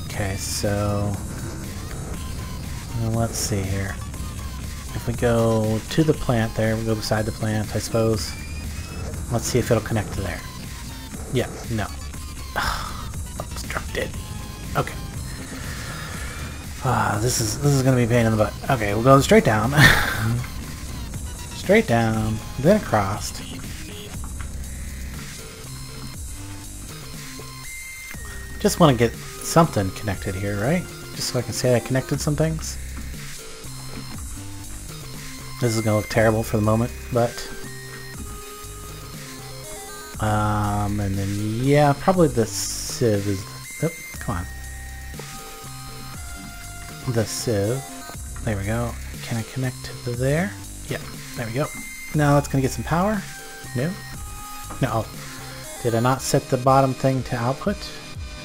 Okay, so let's see here. If we go to the plant there, we go beside the plant, I suppose. Let's see if it'll connect to there. Yeah, no. Obstructed. Okay. This is gonna be a pain in the butt. Okay, we'll go straight down. straight down, then across. Just want to get something connected here, right? Just so I can say I connected some things. This is going to look terrible for the moment, but... and then, yeah, probably the sieve is... Oh, come on. The sieve. There we go. Can I connect to there? Yeah, there we go. Now that's going to get some power. No? No. Did I not set the bottom thing to output?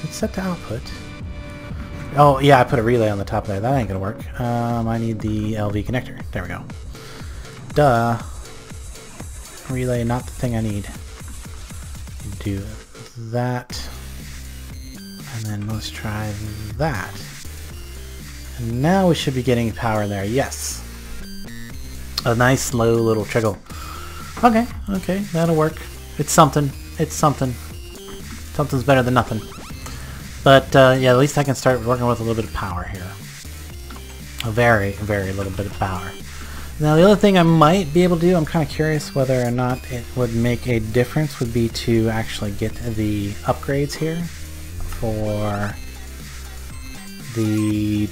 It's set to output. Oh, yeah, I put a relay on the top there. That ain't going to work. I need the LV connector. There we go. Duh. Relay, not the thing I need. Do that. And then let's try that. And now we should be getting power there. Yes. A nice low little trickle. Okay, okay, that'll work. It's something. It's something. Something's better than nothing. But yeah, at least I can start working with a little bit of power here. A very, very little bit of power. Now the other thing I might be able to do, I'm kind of curious whether or not it would make a difference, would be to actually get the upgrades here for the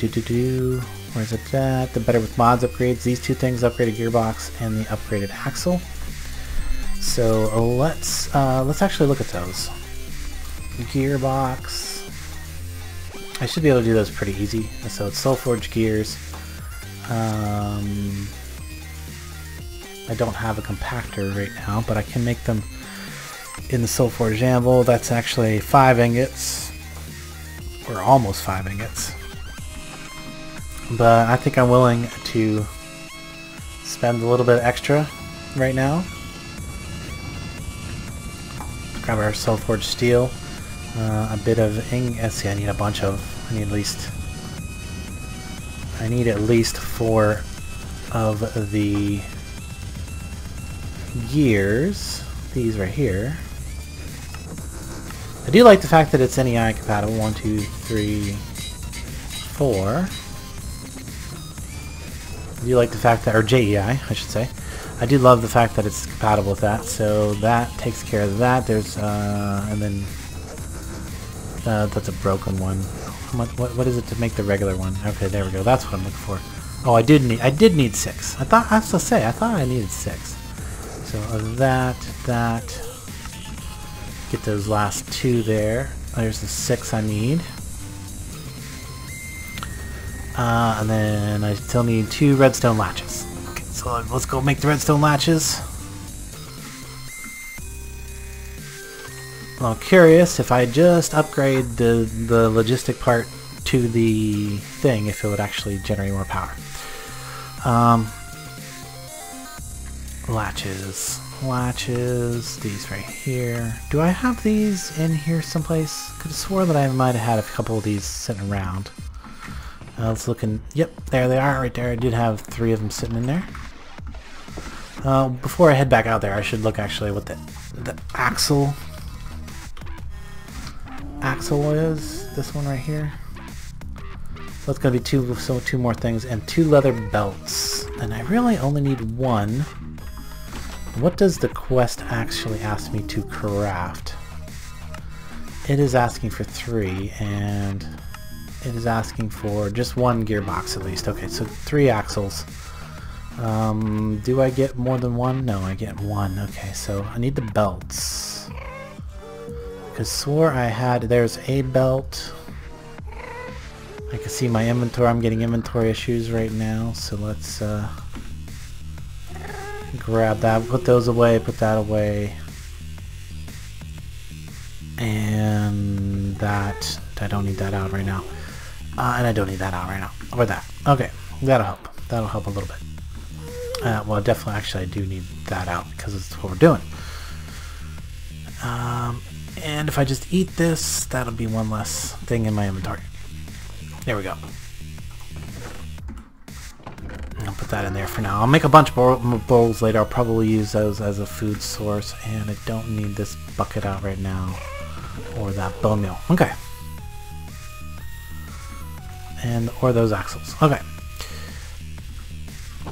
where's it at? The Better with Mods upgrades. These two things, upgraded gearbox and the upgraded axle. So let's actually look at those. Gearbox. I should be able to do those pretty easy. So it's Soulforged gears. I don't have a compactor right now, but I can make them in the Soulforged anvil. That's actually 5 ingots, or almost 5 ingots. But I think I'm willing to spend a little bit extra right now. Grab our Soulforged steel, a bit of ingot. See, I need a bunch of. I need at least 4 of the gears, these right here. I do like the fact that it's NEI compatible. 1, 2, 3, 4. I do like the fact that, or JEI, I should say. I do love the fact that it's compatible with that. So that takes care of that. There's and then that's a broken one. What is it to make the regular one? Okay, there we go. That's what I'm looking for. Oh, I did need 6. I thought I needed 6. So that, get those last 2 there. There's the 6 I need. And then I still need 2 redstone latches. Okay, so let's go make the redstone latches. I'm curious if I just upgrade the logistic part to the thing, if it would actually generate more power. Latches, these right here. Do I have these in here someplace? Could have swore that I might have had a couple of these sitting around. Let's look in. Yep, there they are right there. I did have 3 of them sitting in there. Before I head back out there, I should look actually what the axle is. This one right here. So it's going to be 2 more things and 2 leather belts. And I really only need 1. What does the quest actually ask me to craft? It is asking for 3, and it is asking for just 1 gearbox at least. Okay, so 3 axles. Do I get more than 1? No, I get 1. Okay, so I need the belts. Because swore I had, there's a belt. I can see my inventory. I'm getting inventory issues right now, so let's grab that, put those away, put that away, and that, I don't need that out right now, and I don't need that out right now, or that. Okay, that'll help a little bit. Well, definitely, actually, I do need that out because it's what we're doing. And if I just eat this, that'll be 1 less thing in my inventory. There we go. I'll put that in there for now. I'll make a bunch of bowls later. I'll probably use those as a food source, and I don't need this bucket out right now, or that bone meal. Okay. And or those axles. Okay.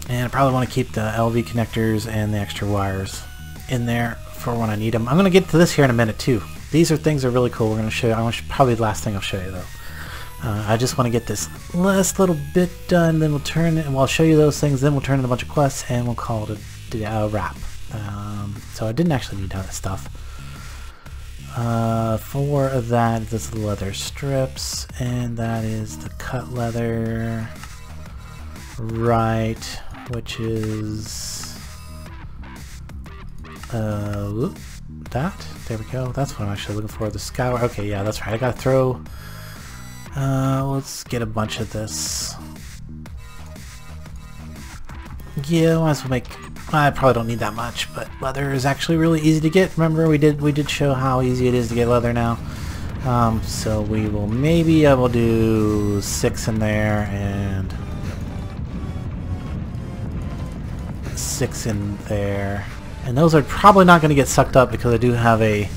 And I probably want to keep the LV connectors and the extra wires in there for when I need them. I'm going to get to this here in a minute too. These are things that are really cool. We're going to show you. Probably the last thing I'll show you though. I just want to get this last little bit done, then we'll turn it, and I'll show you those things, then we'll turn in a bunch of quests, and we'll call it a wrap. So I didn't actually need that stuff. For that, this is the leather strips, and that is the cut leather, right, which is that. There we go. That's what I'm actually looking for. The scour. Okay, yeah, that's right. I gotta throw. Let's get a bunch of this. Yeah, might as well make. I probably don't need that much, but leather is actually really easy to get. Remember, we did show how easy it is to get leather now. So we will maybe able to do 6 in there and 6 in there, and those are probably not going to get sucked up because I do have a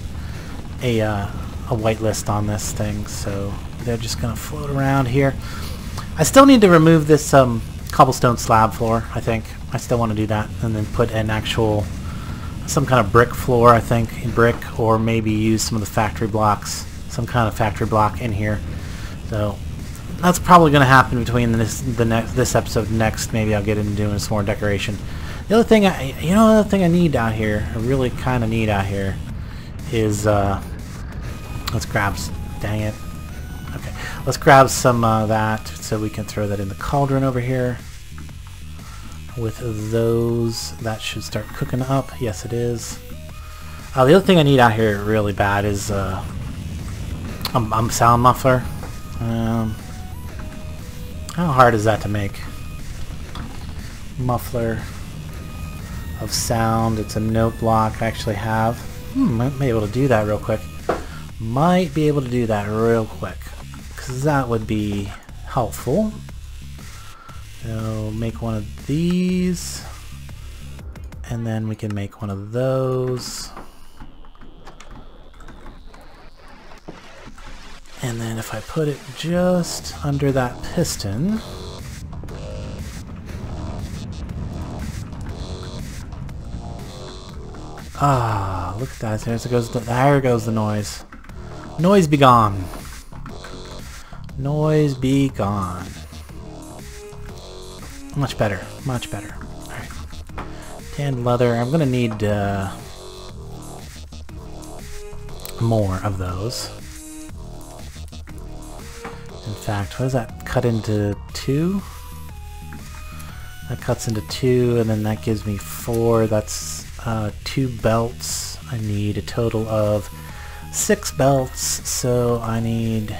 whitelist on this thing, so they're just going to float around here. I still need to remove this cobblestone slab floor. I think I still want to do that, and then put an actual some kind of brick floor. I think brick, or maybe use some of the factory blocks, some kind of factory block in here. So that's probably going to happen between this episode and next. Maybe I'll get into doing some more decoration. The other thing another thing I need out here, I really kind of need out here, is let's grab. Dang it. Okay, let's grab some of that so we can throw that in the cauldron over here. With those, that should start cooking up. Yes, it is. The other thing I need out here really bad is a sound muffler. How hard is that to make? Muffler of sound. It's a note block I actually have. Might be able to do that real quick. Might be able to do that real quick, because that would be helpful. So make one of these, and then we can make one of those. And then if I put it just under that piston, look at that. There goes the noise. Noise be gone. Noise be gone. Much better. Much better. Alright. Tanned leather. I'm going to need more of those. In fact, what does that cut into 2? That cuts into 2, and then that gives me 4. That's 2 belts. I need a total of 6 belts, so I need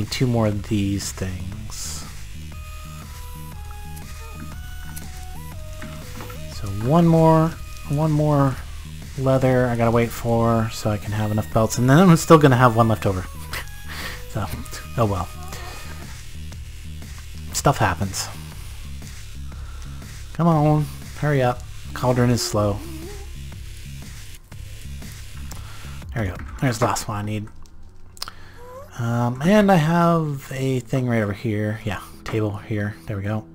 2 more of these things. So one more leather I gotta wait for so I can have enough belts, and then I'm still gonna have 1 left over. So, oh well. Stuff happens. Come on, hurry up. Cauldron is slow. There we go. There's the last one I need. And I have a thing right over here. Yeah, table here. There we go.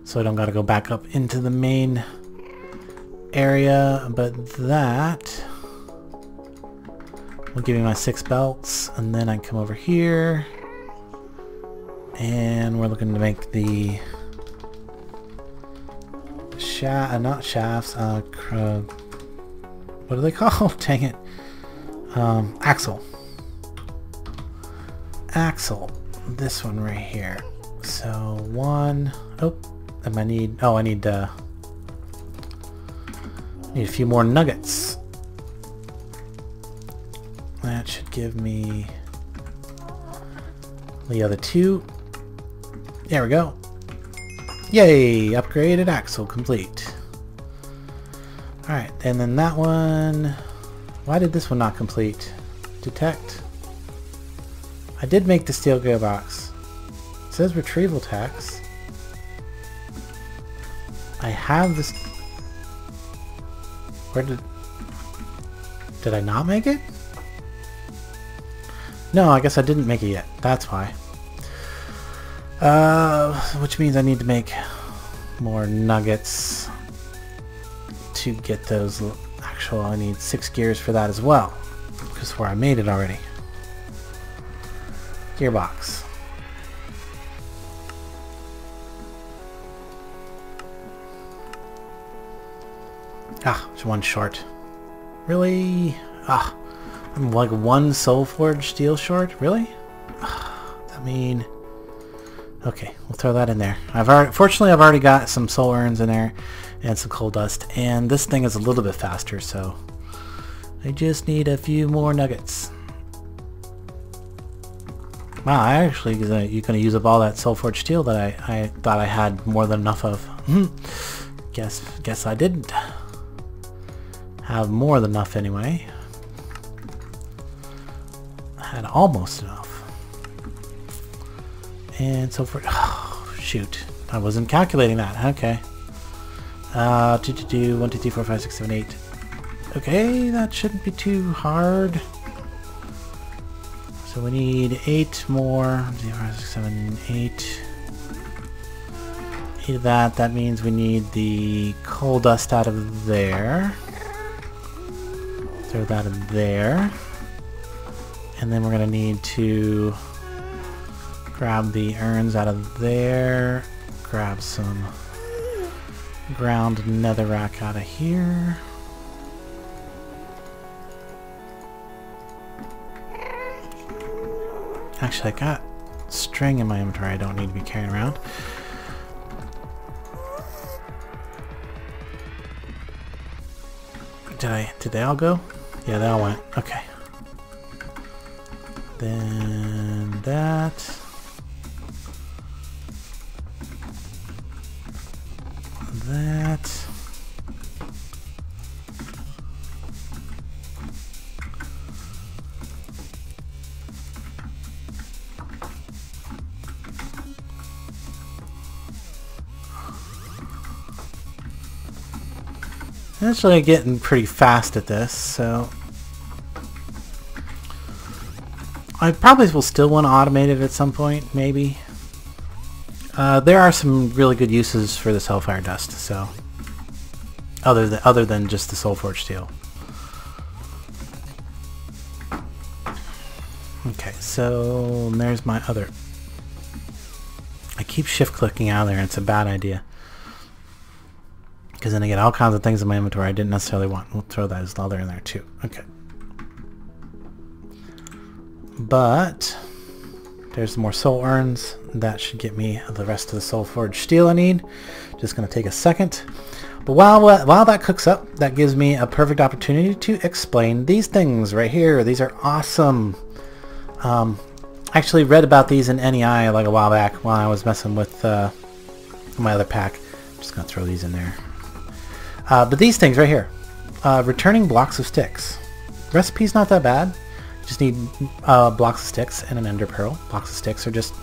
So I don't gotta go back up into the main area, but that will give me my 6 belts, and then I come over here, and we're looking to make the not shafts, what are they called? Dang it. Axle. This one right here. So 1, I need a few more nuggets. That should give me the other 2. There we go. Yay! Upgraded axle complete. Alright, and then that one... Why did this one not complete? Detect. I did make the steel gearbox. It says retrieval tax. I have this... Where did I not make it? No, I guess I didn't make it yet. That's why. Which means I need to make more nuggets to get those. Actually, I need 6 gears for that as well, because where I made it already. Gearbox. Ah, it's one short. Really? Ah, I'm like 1 soul forged steel short. Really? Ah, I mean, okay, we'll throw that in there. Fortunately, I've already got some soul urns in there and some coal dust, and this thing is a little bit faster, so I just need a few more nuggets. Wow, I actually you're gonna use up all that soul forged steel that I thought I had more than enough of. Guess I didn't have more than enough anyway. I had almost enough. And so for, oh shoot, I wasn't calculating that. Okay. 1, 2, 3, 4, 5, 6, 7, 8. Okay, that shouldn't be too hard. So we need 8 more. 0, 5, 6, 7, 8. 8 of that. That means we need the coal dust out of there. Throw that in there. And then we're going to need to grab the urns out of there. Grab some ground netherrack out of here. Actually, I got string in my inventory I don't need to be carrying around. Did they all go? Yeah, they all went. Okay. Then that. That. I'm actually getting pretty fast at this, so I probably will still want to automate it at some point, maybe. There are some really good uses for this hellfire dust, so other than just the soul forged steel. Okay, so there's my other. I keep shift clicking out of there, and it's a bad idea. Because then I get all kinds of things in my inventory I didn't necessarily want. We'll throw that as leather in there too. Okay. But there's more soul urns. That should get me the rest of the soul forged steel I need. Just going to take a second. But while that cooks up, that gives me a perfect opportunity to explain these things right here. These are awesome. I actually read about these in NEI like a while back while I was messing with my other pack. I'm just going to throw these in there. But these things right here, returning blocks of sticks. Recipe's not that bad. Just need blocks of sticks and an ender pearl. Blocks of sticks are just,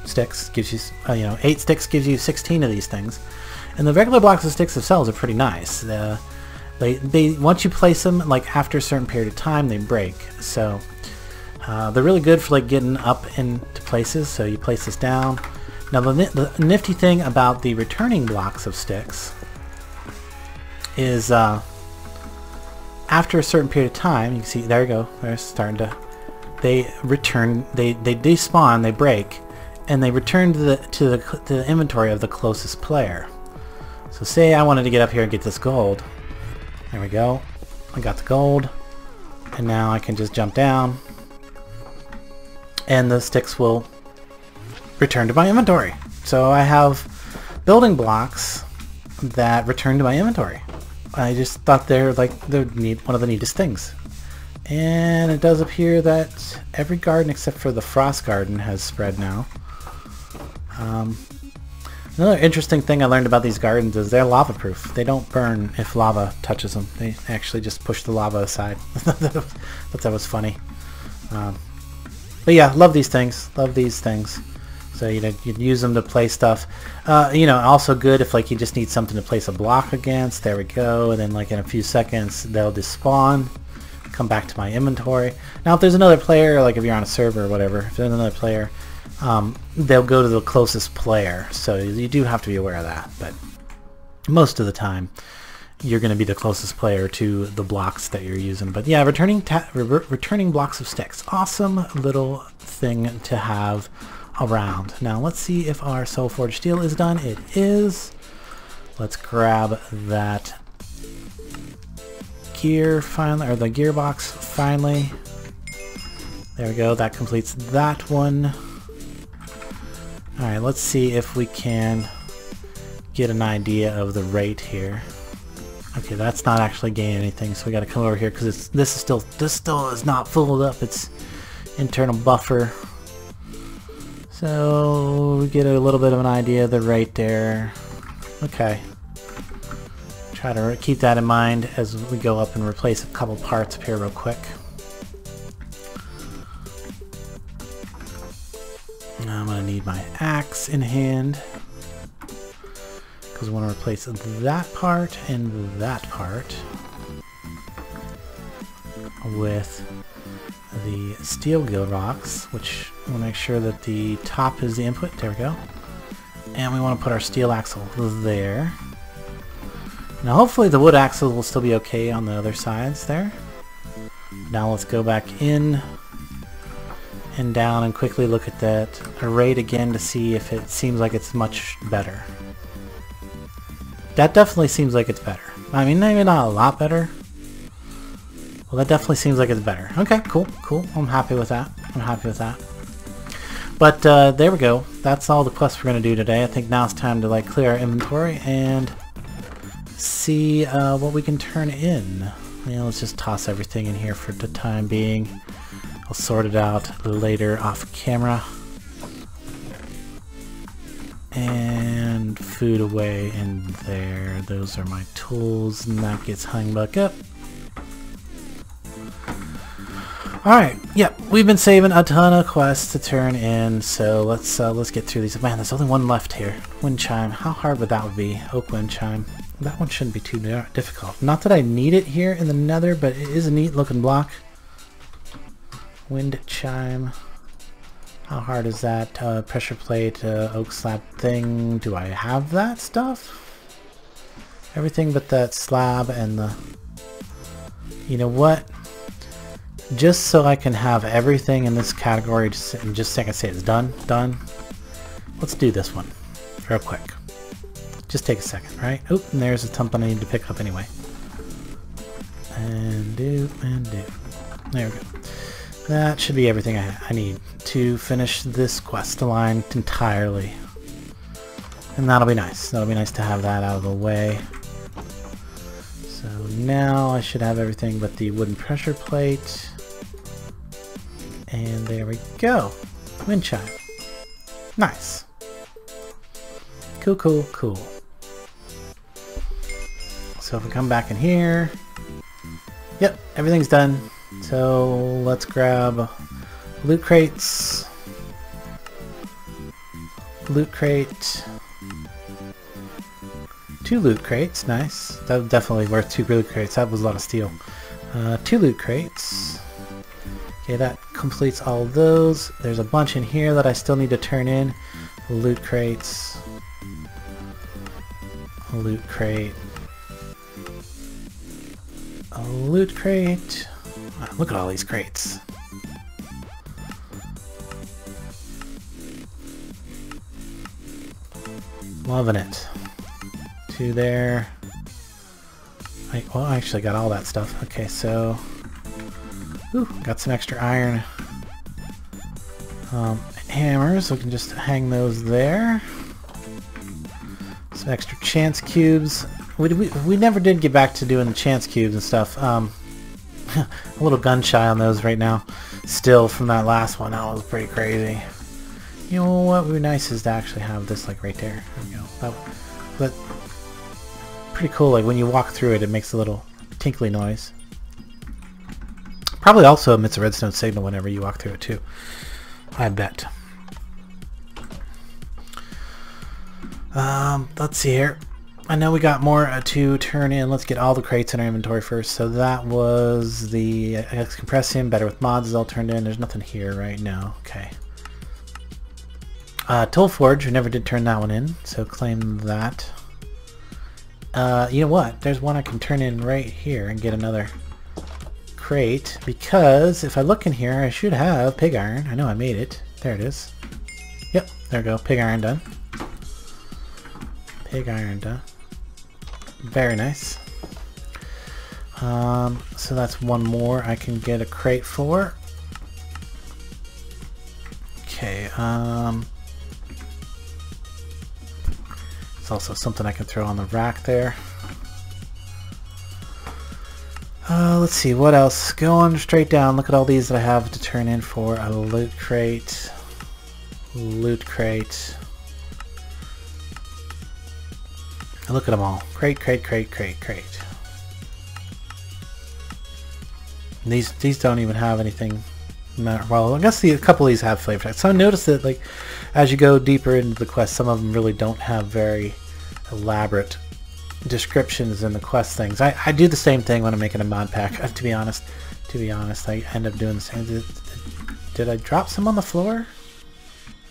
sticks. Gives you, 8 sticks gives you 16 of these things. And the regular blocks of sticks themselves are pretty nice. They once you place them, like after a certain period of time, they break. So they're really good for like getting up into places. So you place this down. Now the nifty thing about the returning blocks of sticks is after a certain period of time, you can see, there you go, they're starting to, they return, they despawn, they break, and they return to the inventory of the closest player. So say I wanted to get up here and get this gold. There we go. I got the gold, and now I can just jump down, and the sticks will return to my inventory. So I have building blocks that return to my inventory. I just thought they're like one of the neatest things. And it does appear that every garden except for the frost garden has spread now. Another interesting thing I learned about these gardens is they're lava proof. They don't burn if lava touches them. They actually just push the lava aside. Thought that was funny. But yeah, love these things. Love these things. So you use them to place stuff. Also good if like you just need something to place a block against. There we go. And then like in a few seconds they'll despawn, come back to my inventory. Now if there's another player, like if you're on a server or whatever, if there's another player they'll go to the closest player. So you do have to be aware of that. But most of the time, you're going to be the closest player to the blocks that you're using. But yeah, returning blocks of sticks. Awesome little thing to have around. Now let's see if our Soul Forged Steel is done. It is. Let's grab that gear finally, or the gearbox finally. There we go. That completes that one. Alright, let's see if we can get an idea of the rate here. Okay, that's not actually gaining anything, so we got to come over here because this still is not filled up its internal buffer. So we get a little bit of an idea of the rate there. Okay. Try to keep that in mind as we go up and replace a couple parts up here real quick. Now I'm going to need my axe in hand, because I want to replace that part and that part with the steel gearbox, which I want to make sure that the top is the input. There we go. And we want to put our steel axle there. Now hopefully the wood axle will still be okay on the other sides there. Now let's go back in and down and quickly look at that rate again to see if it seems like it's much better. That definitely seems like it's better. I mean, maybe not a lot better. Well, that definitely seems like it's better. Okay, cool. I'm happy with that. But there we go. That's all the quests we're going to do today. I think now it's time to clear our inventory and see what we can turn in. Let's just toss everything in here for the time being. I'll sort it out later off camera. And food away in there. Those are my tools, and that gets hung back up. Alright, yep, we've been saving a ton of quests to turn in, so let's get through these. Man, there's only one left here. Wind chime. How hard would that be? Oak wind chime. That one shouldn't be too difficult. Not that I need it here in the nether, but it is a neat looking block. Wind chime. How hard is that? Pressure plate, oak slab thing. Do I have that stuff? Everything but that slab and the... You know what? Just so I can have everything in this category, just a second, say it's done. Let's do this one real quick. Just take a second, right? Oh, and there's a template I need to pick up anyway. And do. There we go. That should be everything I need to finish this quest line entirely. And that'll be nice. That'll be nice to have that out of the way. So now I should have everything but the wooden pressure plate. And there we go. Wind chime. Nice. Cool. So if we come back in here, yep, everything's done. So let's grab loot crates. Loot crate. 2 loot crates, nice. That was definitely worth 2 loot crates. That was a lot of steel. 2 loot crates. Okay, that completes all of those. There's a bunch in here that I still need to turn in. Loot crates. A loot crate. A loot crate. Wow, look at all these crates. Loving it. 2 there. I actually got all that stuff. Okay, so... Ooh, got some extra iron hammers. We can just hang those there. Some extra chance cubes. We never did get back to doing the chance cubes and stuff. A little gun shy on those right now. Still from that last one, that was pretty crazy. You know what would be nice is to actually have this right there. There we go. That pretty cool. Like when you walk through it, it makes a little tinkly noise. Probably also emits a redstone signal whenever you walk through it too. I bet. Let's see here. I know we got more to turn in. Let's get all the crates in our inventory first. So that was the X Compressium, better with mods is all turned in. There's nothing here right now. Okay. Tool Forge, we never did turn that one in, so claim that. You know what? There's one I can turn in right here and get another crate, because if I look in here, I should have pig iron. I know I made it. There it is. Yep, there we go. Pig iron done. Pig iron done. Very nice. So that's one more I can get a crate for. Okay, it's also something I can throw on the rack there. Let's see, what else? Going straight down, look at all these that I have to turn in for a loot crate. Loot crate. Look at them all. Crate, crate, crate, crate, crate. And these don't even have anything. Well, I guess a couple of these have flavor text. So I noticed that, like, as you go deeper into the quest, some of them really don't have very elaborate descriptions in the quest things. I do the same thing when I'm making a mod pack. To be honest, I end up doing the same. Did I drop some on the floor?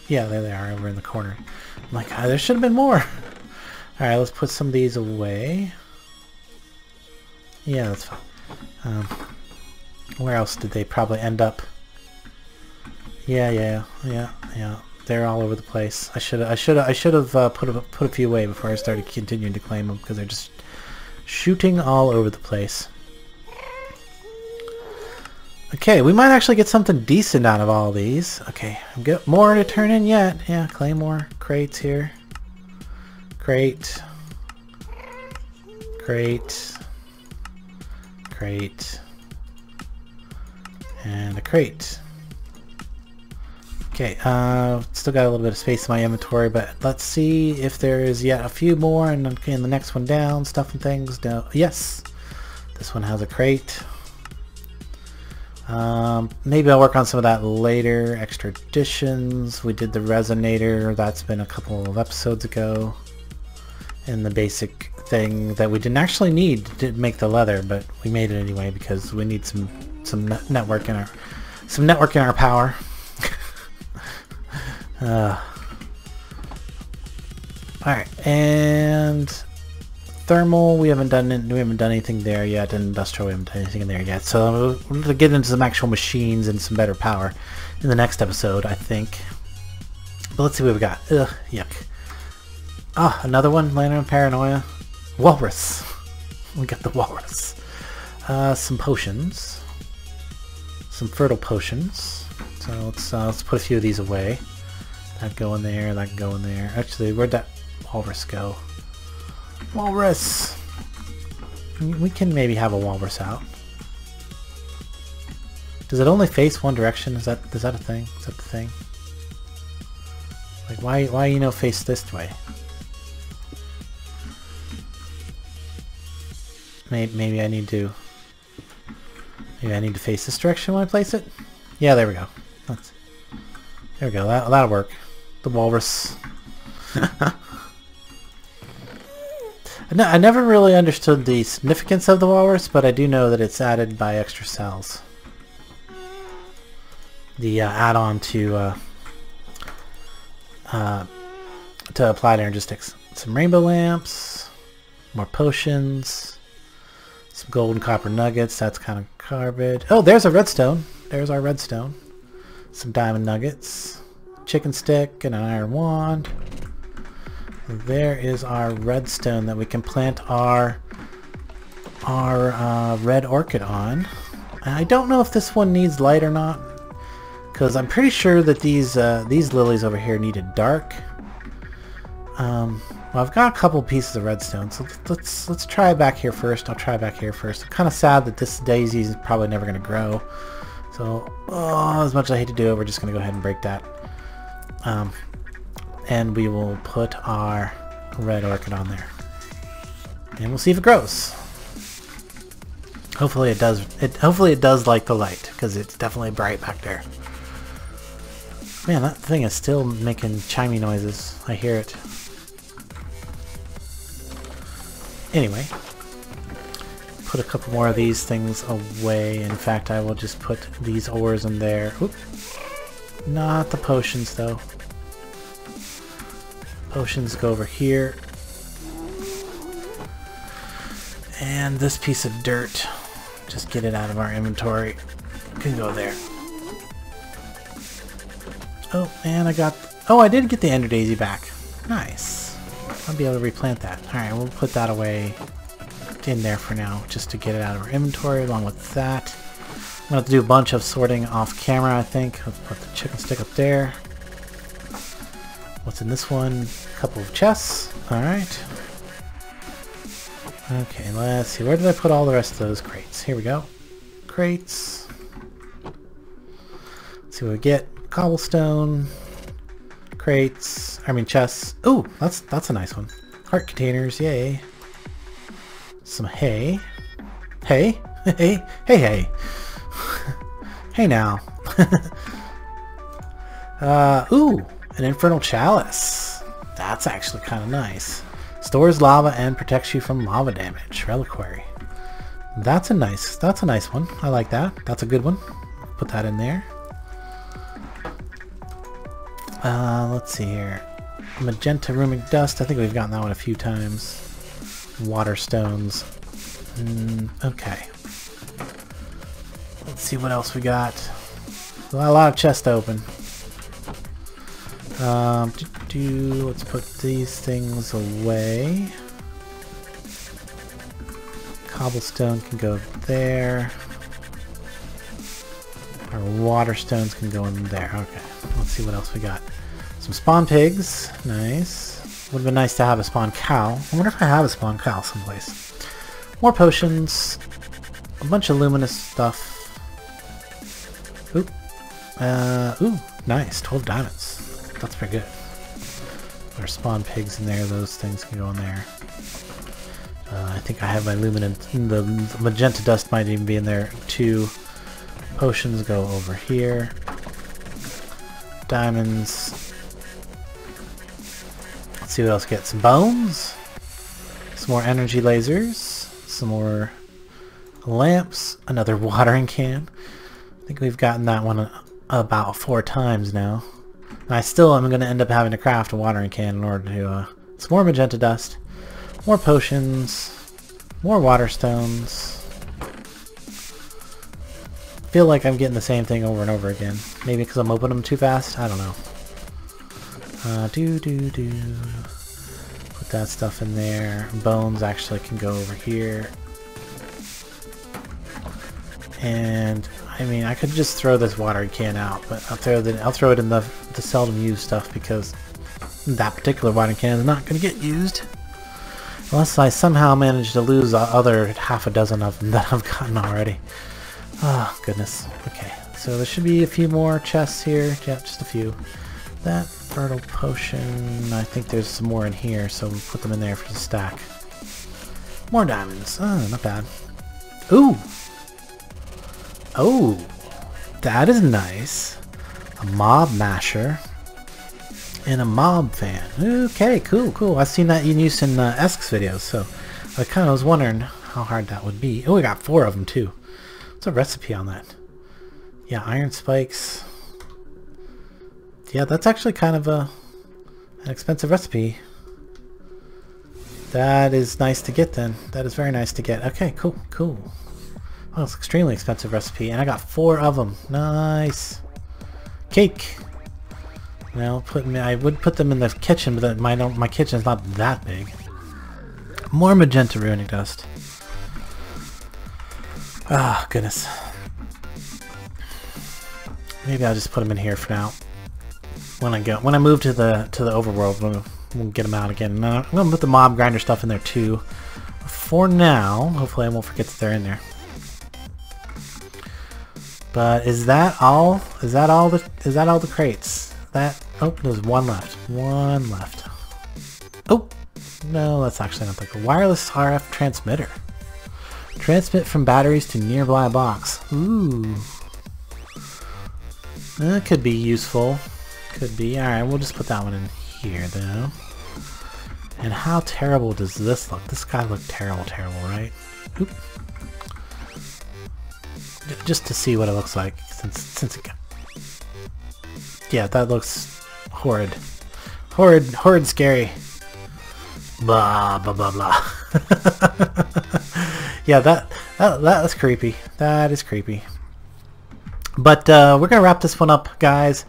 Yeah, there they are over in the corner. I'm like, there should have been more. All right, let's put some of these away. Yeah, that's fine. Where else did they probably end up? Yeah. They're all over the place. I should have put a few away before I started continuing to claim them, because they're just shooting all over the place. Okay, we might actually get something decent out of all these. Okay, I've got more to turn in yet. Yeah, claim more crates here. Crate. Crate. Crate. And a crate. Okay, still got a little bit of space in my inventory, but let's see if there is yet a few more, and the next one down, stuff and things. No, yes, this one has a crate. Maybe I'll work on some of that later. Extra additions. We did the resonator. That's been a couple of episodes ago. And the basic thing that we didn't actually need to make the leather, but we made it anyway because we need some network in our power. Alright, and thermal, we haven't done anything there yet, and industrial, we haven't done anything in there yet. So we're going to get into some actual machines and some better power in the next episode, I think. But let's see what we got. Ugh, yuck. Ah, another one, landing on paranoia. Walrus. We got the walrus. Some potions. Some fertile potions. So let's put a few of these away. That go in there, that can go in there. Actually, where'd that walrus go? Walrus! We can maybe have a walrus out. Does it only face one direction? Is that a thing? Is that the thing? Like, why face this way? Maybe I need to face this direction when I place it? Yeah, there we go. There we go. That'll work. The walrus. I never really understood the significance of the walrus, but I do know that it's added by extra cells. The add-on to applied energy sticks. Some rainbow lamps, more potions, some gold and copper nuggets. That's kind of garbage. Oh, there's a redstone. There's our redstone. Some diamond nuggets, chicken stick, and an iron wand. There is our redstone that we can plant our red orchid on. And I don't know if this one needs light or not, because I'm pretty sure that these lilies over here needed dark. Well, I've got a couple pieces of redstone, so let's try back here first. I'll try back here first. I'm kind of sad that this daisy is probably never going to grow. So, as much as I hate to do it, we're just going to go ahead and break that. And we will put our red orchid on there. And we'll see if it grows. Hopefully it does. Hopefully it does like the light, because it's definitely bright back there. Man, that thing is still making chimey noises. I hear it. Anyway. Put a couple more of these things away. In fact, I will just put these ores in there. Oop. Not the potions, though. Potions go over here. And this piece of dirt, just get it out of our inventory, can go there. Oh, and I did get the Ender Daisy back. Nice. I'll be able to replant that. Alright, we'll put that away in there for now, just to get it out of our inventory along with that. I'm going to have to do a bunch of sorting off camera, I think. Let's put the chicken stick up there. What's in this one? A couple of chests. Alright. Okay, let's see. Where did I put all the rest of those crates? Here we go. Crates. Let's see what we get. Cobblestone. Crates. I mean chests. Ooh, that's a nice one. Heart containers. Yay. Some hay. Hay? Hey. Hey, hey. Hey now. Ooh, an infernal chalice. That's actually kind of nice. Stores lava and protects you from lava damage. Reliquary. That's a nice one. I like that. That's a good one. Put that in there. Let's see here. Magenta runic dust. I think we've gotten that one a few times. Water stones. Okay. Let's see what else we got. A lot of chests open. Let's put these things away. Cobblestone can go there. Our water stones can go in there. Okay, let's see what else we got. Some spawn pigs. Nice. Would have been nice to have a spawn cow. I wonder if I have a spawn cow someplace. More potions. A bunch of luminous stuff. Oop. Ooh, nice. 12 diamonds. That's pretty good. There's spawn pigs in there. Those things can go in there. I think I have my luminance. The magenta dust might even be in there too. Potions go over here. Diamonds. Let's see what else we get. Some bones. Some more energy lasers. Some more lamps. Another watering can. I think we've gotten that one about 4 times now. And I still am going to end up having to craft a watering can in order to... some more magenta dust. More potions. More water stones. Feel like I'm getting the same thing over and over again. Maybe because I'm opening them too fast? I don't know. Put that stuff in there. Bones actually can go over here. And I mean, I could just throw this watering can out, but I'll throw it in the seldom used stuff because that particular watering can is not going to get used unless I somehow manage to lose the other half a dozen of them that I've gotten already. Oh goodness. Okay, so there should be a few more chests here. Yeah, just a few. That fertile potion. I think there's some more in here, so we'll put them in there for the stack. More diamonds. Oh, not bad. Ooh. Oh, that is nice. A mob masher and a mob fan. Okay, cool. I've seen that in use in Esk's videos, so I kind of was wondering how hard that would be. Oh, we got 4 of them too. What's a recipe on that? Yeah, iron spikes. Yeah, that's actually kind of an expensive recipe. That is nice to get then. That is very nice to get. Okay, cool. Oh, it's an extremely expensive recipe, and I got 4 of them. Nice. Cake. Well, I would put them in the kitchen, but my kitchen is not that big. More magenta runic dust. Ah, goodness. Maybe I'll just put them in here for now. When I move to the overworld, we'll get them out again. I'm gonna put the mob grinder stuff in there too. For now, hopefully I won't forget that they're in there. But is that all? Is that all the crates? Oh, there's one left. One left. Oh, no, that's actually not like a wireless RF transmitter. Transmit from batteries to nearby box. Ooh. That could be useful. Could be. Alright, we'll just put that one in here though. And how terrible does this look? This guy looked terrible, right? Oop. Just to see what it looks like, since it... Yeah, that looks horrid. Horrid scary. Blah, blah, blah, blah. Yeah, that was creepy. That is creepy. But we're gonna wrap this one up, guys.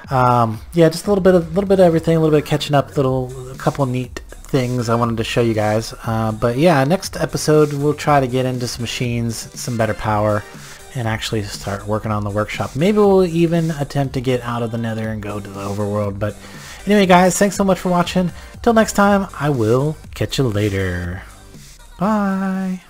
Yeah, just a little bit of everything, a little bit of catching up, a couple of neat things I wanted to show you guys. But yeah, next episode we'll try to get into some machines, some better power, and actually start working on the workshop. Maybe we'll even attempt to get out of the Nether and go to the overworld. But anyway, guys, thanks so much for watching. Till next time, I will catch you later. Bye.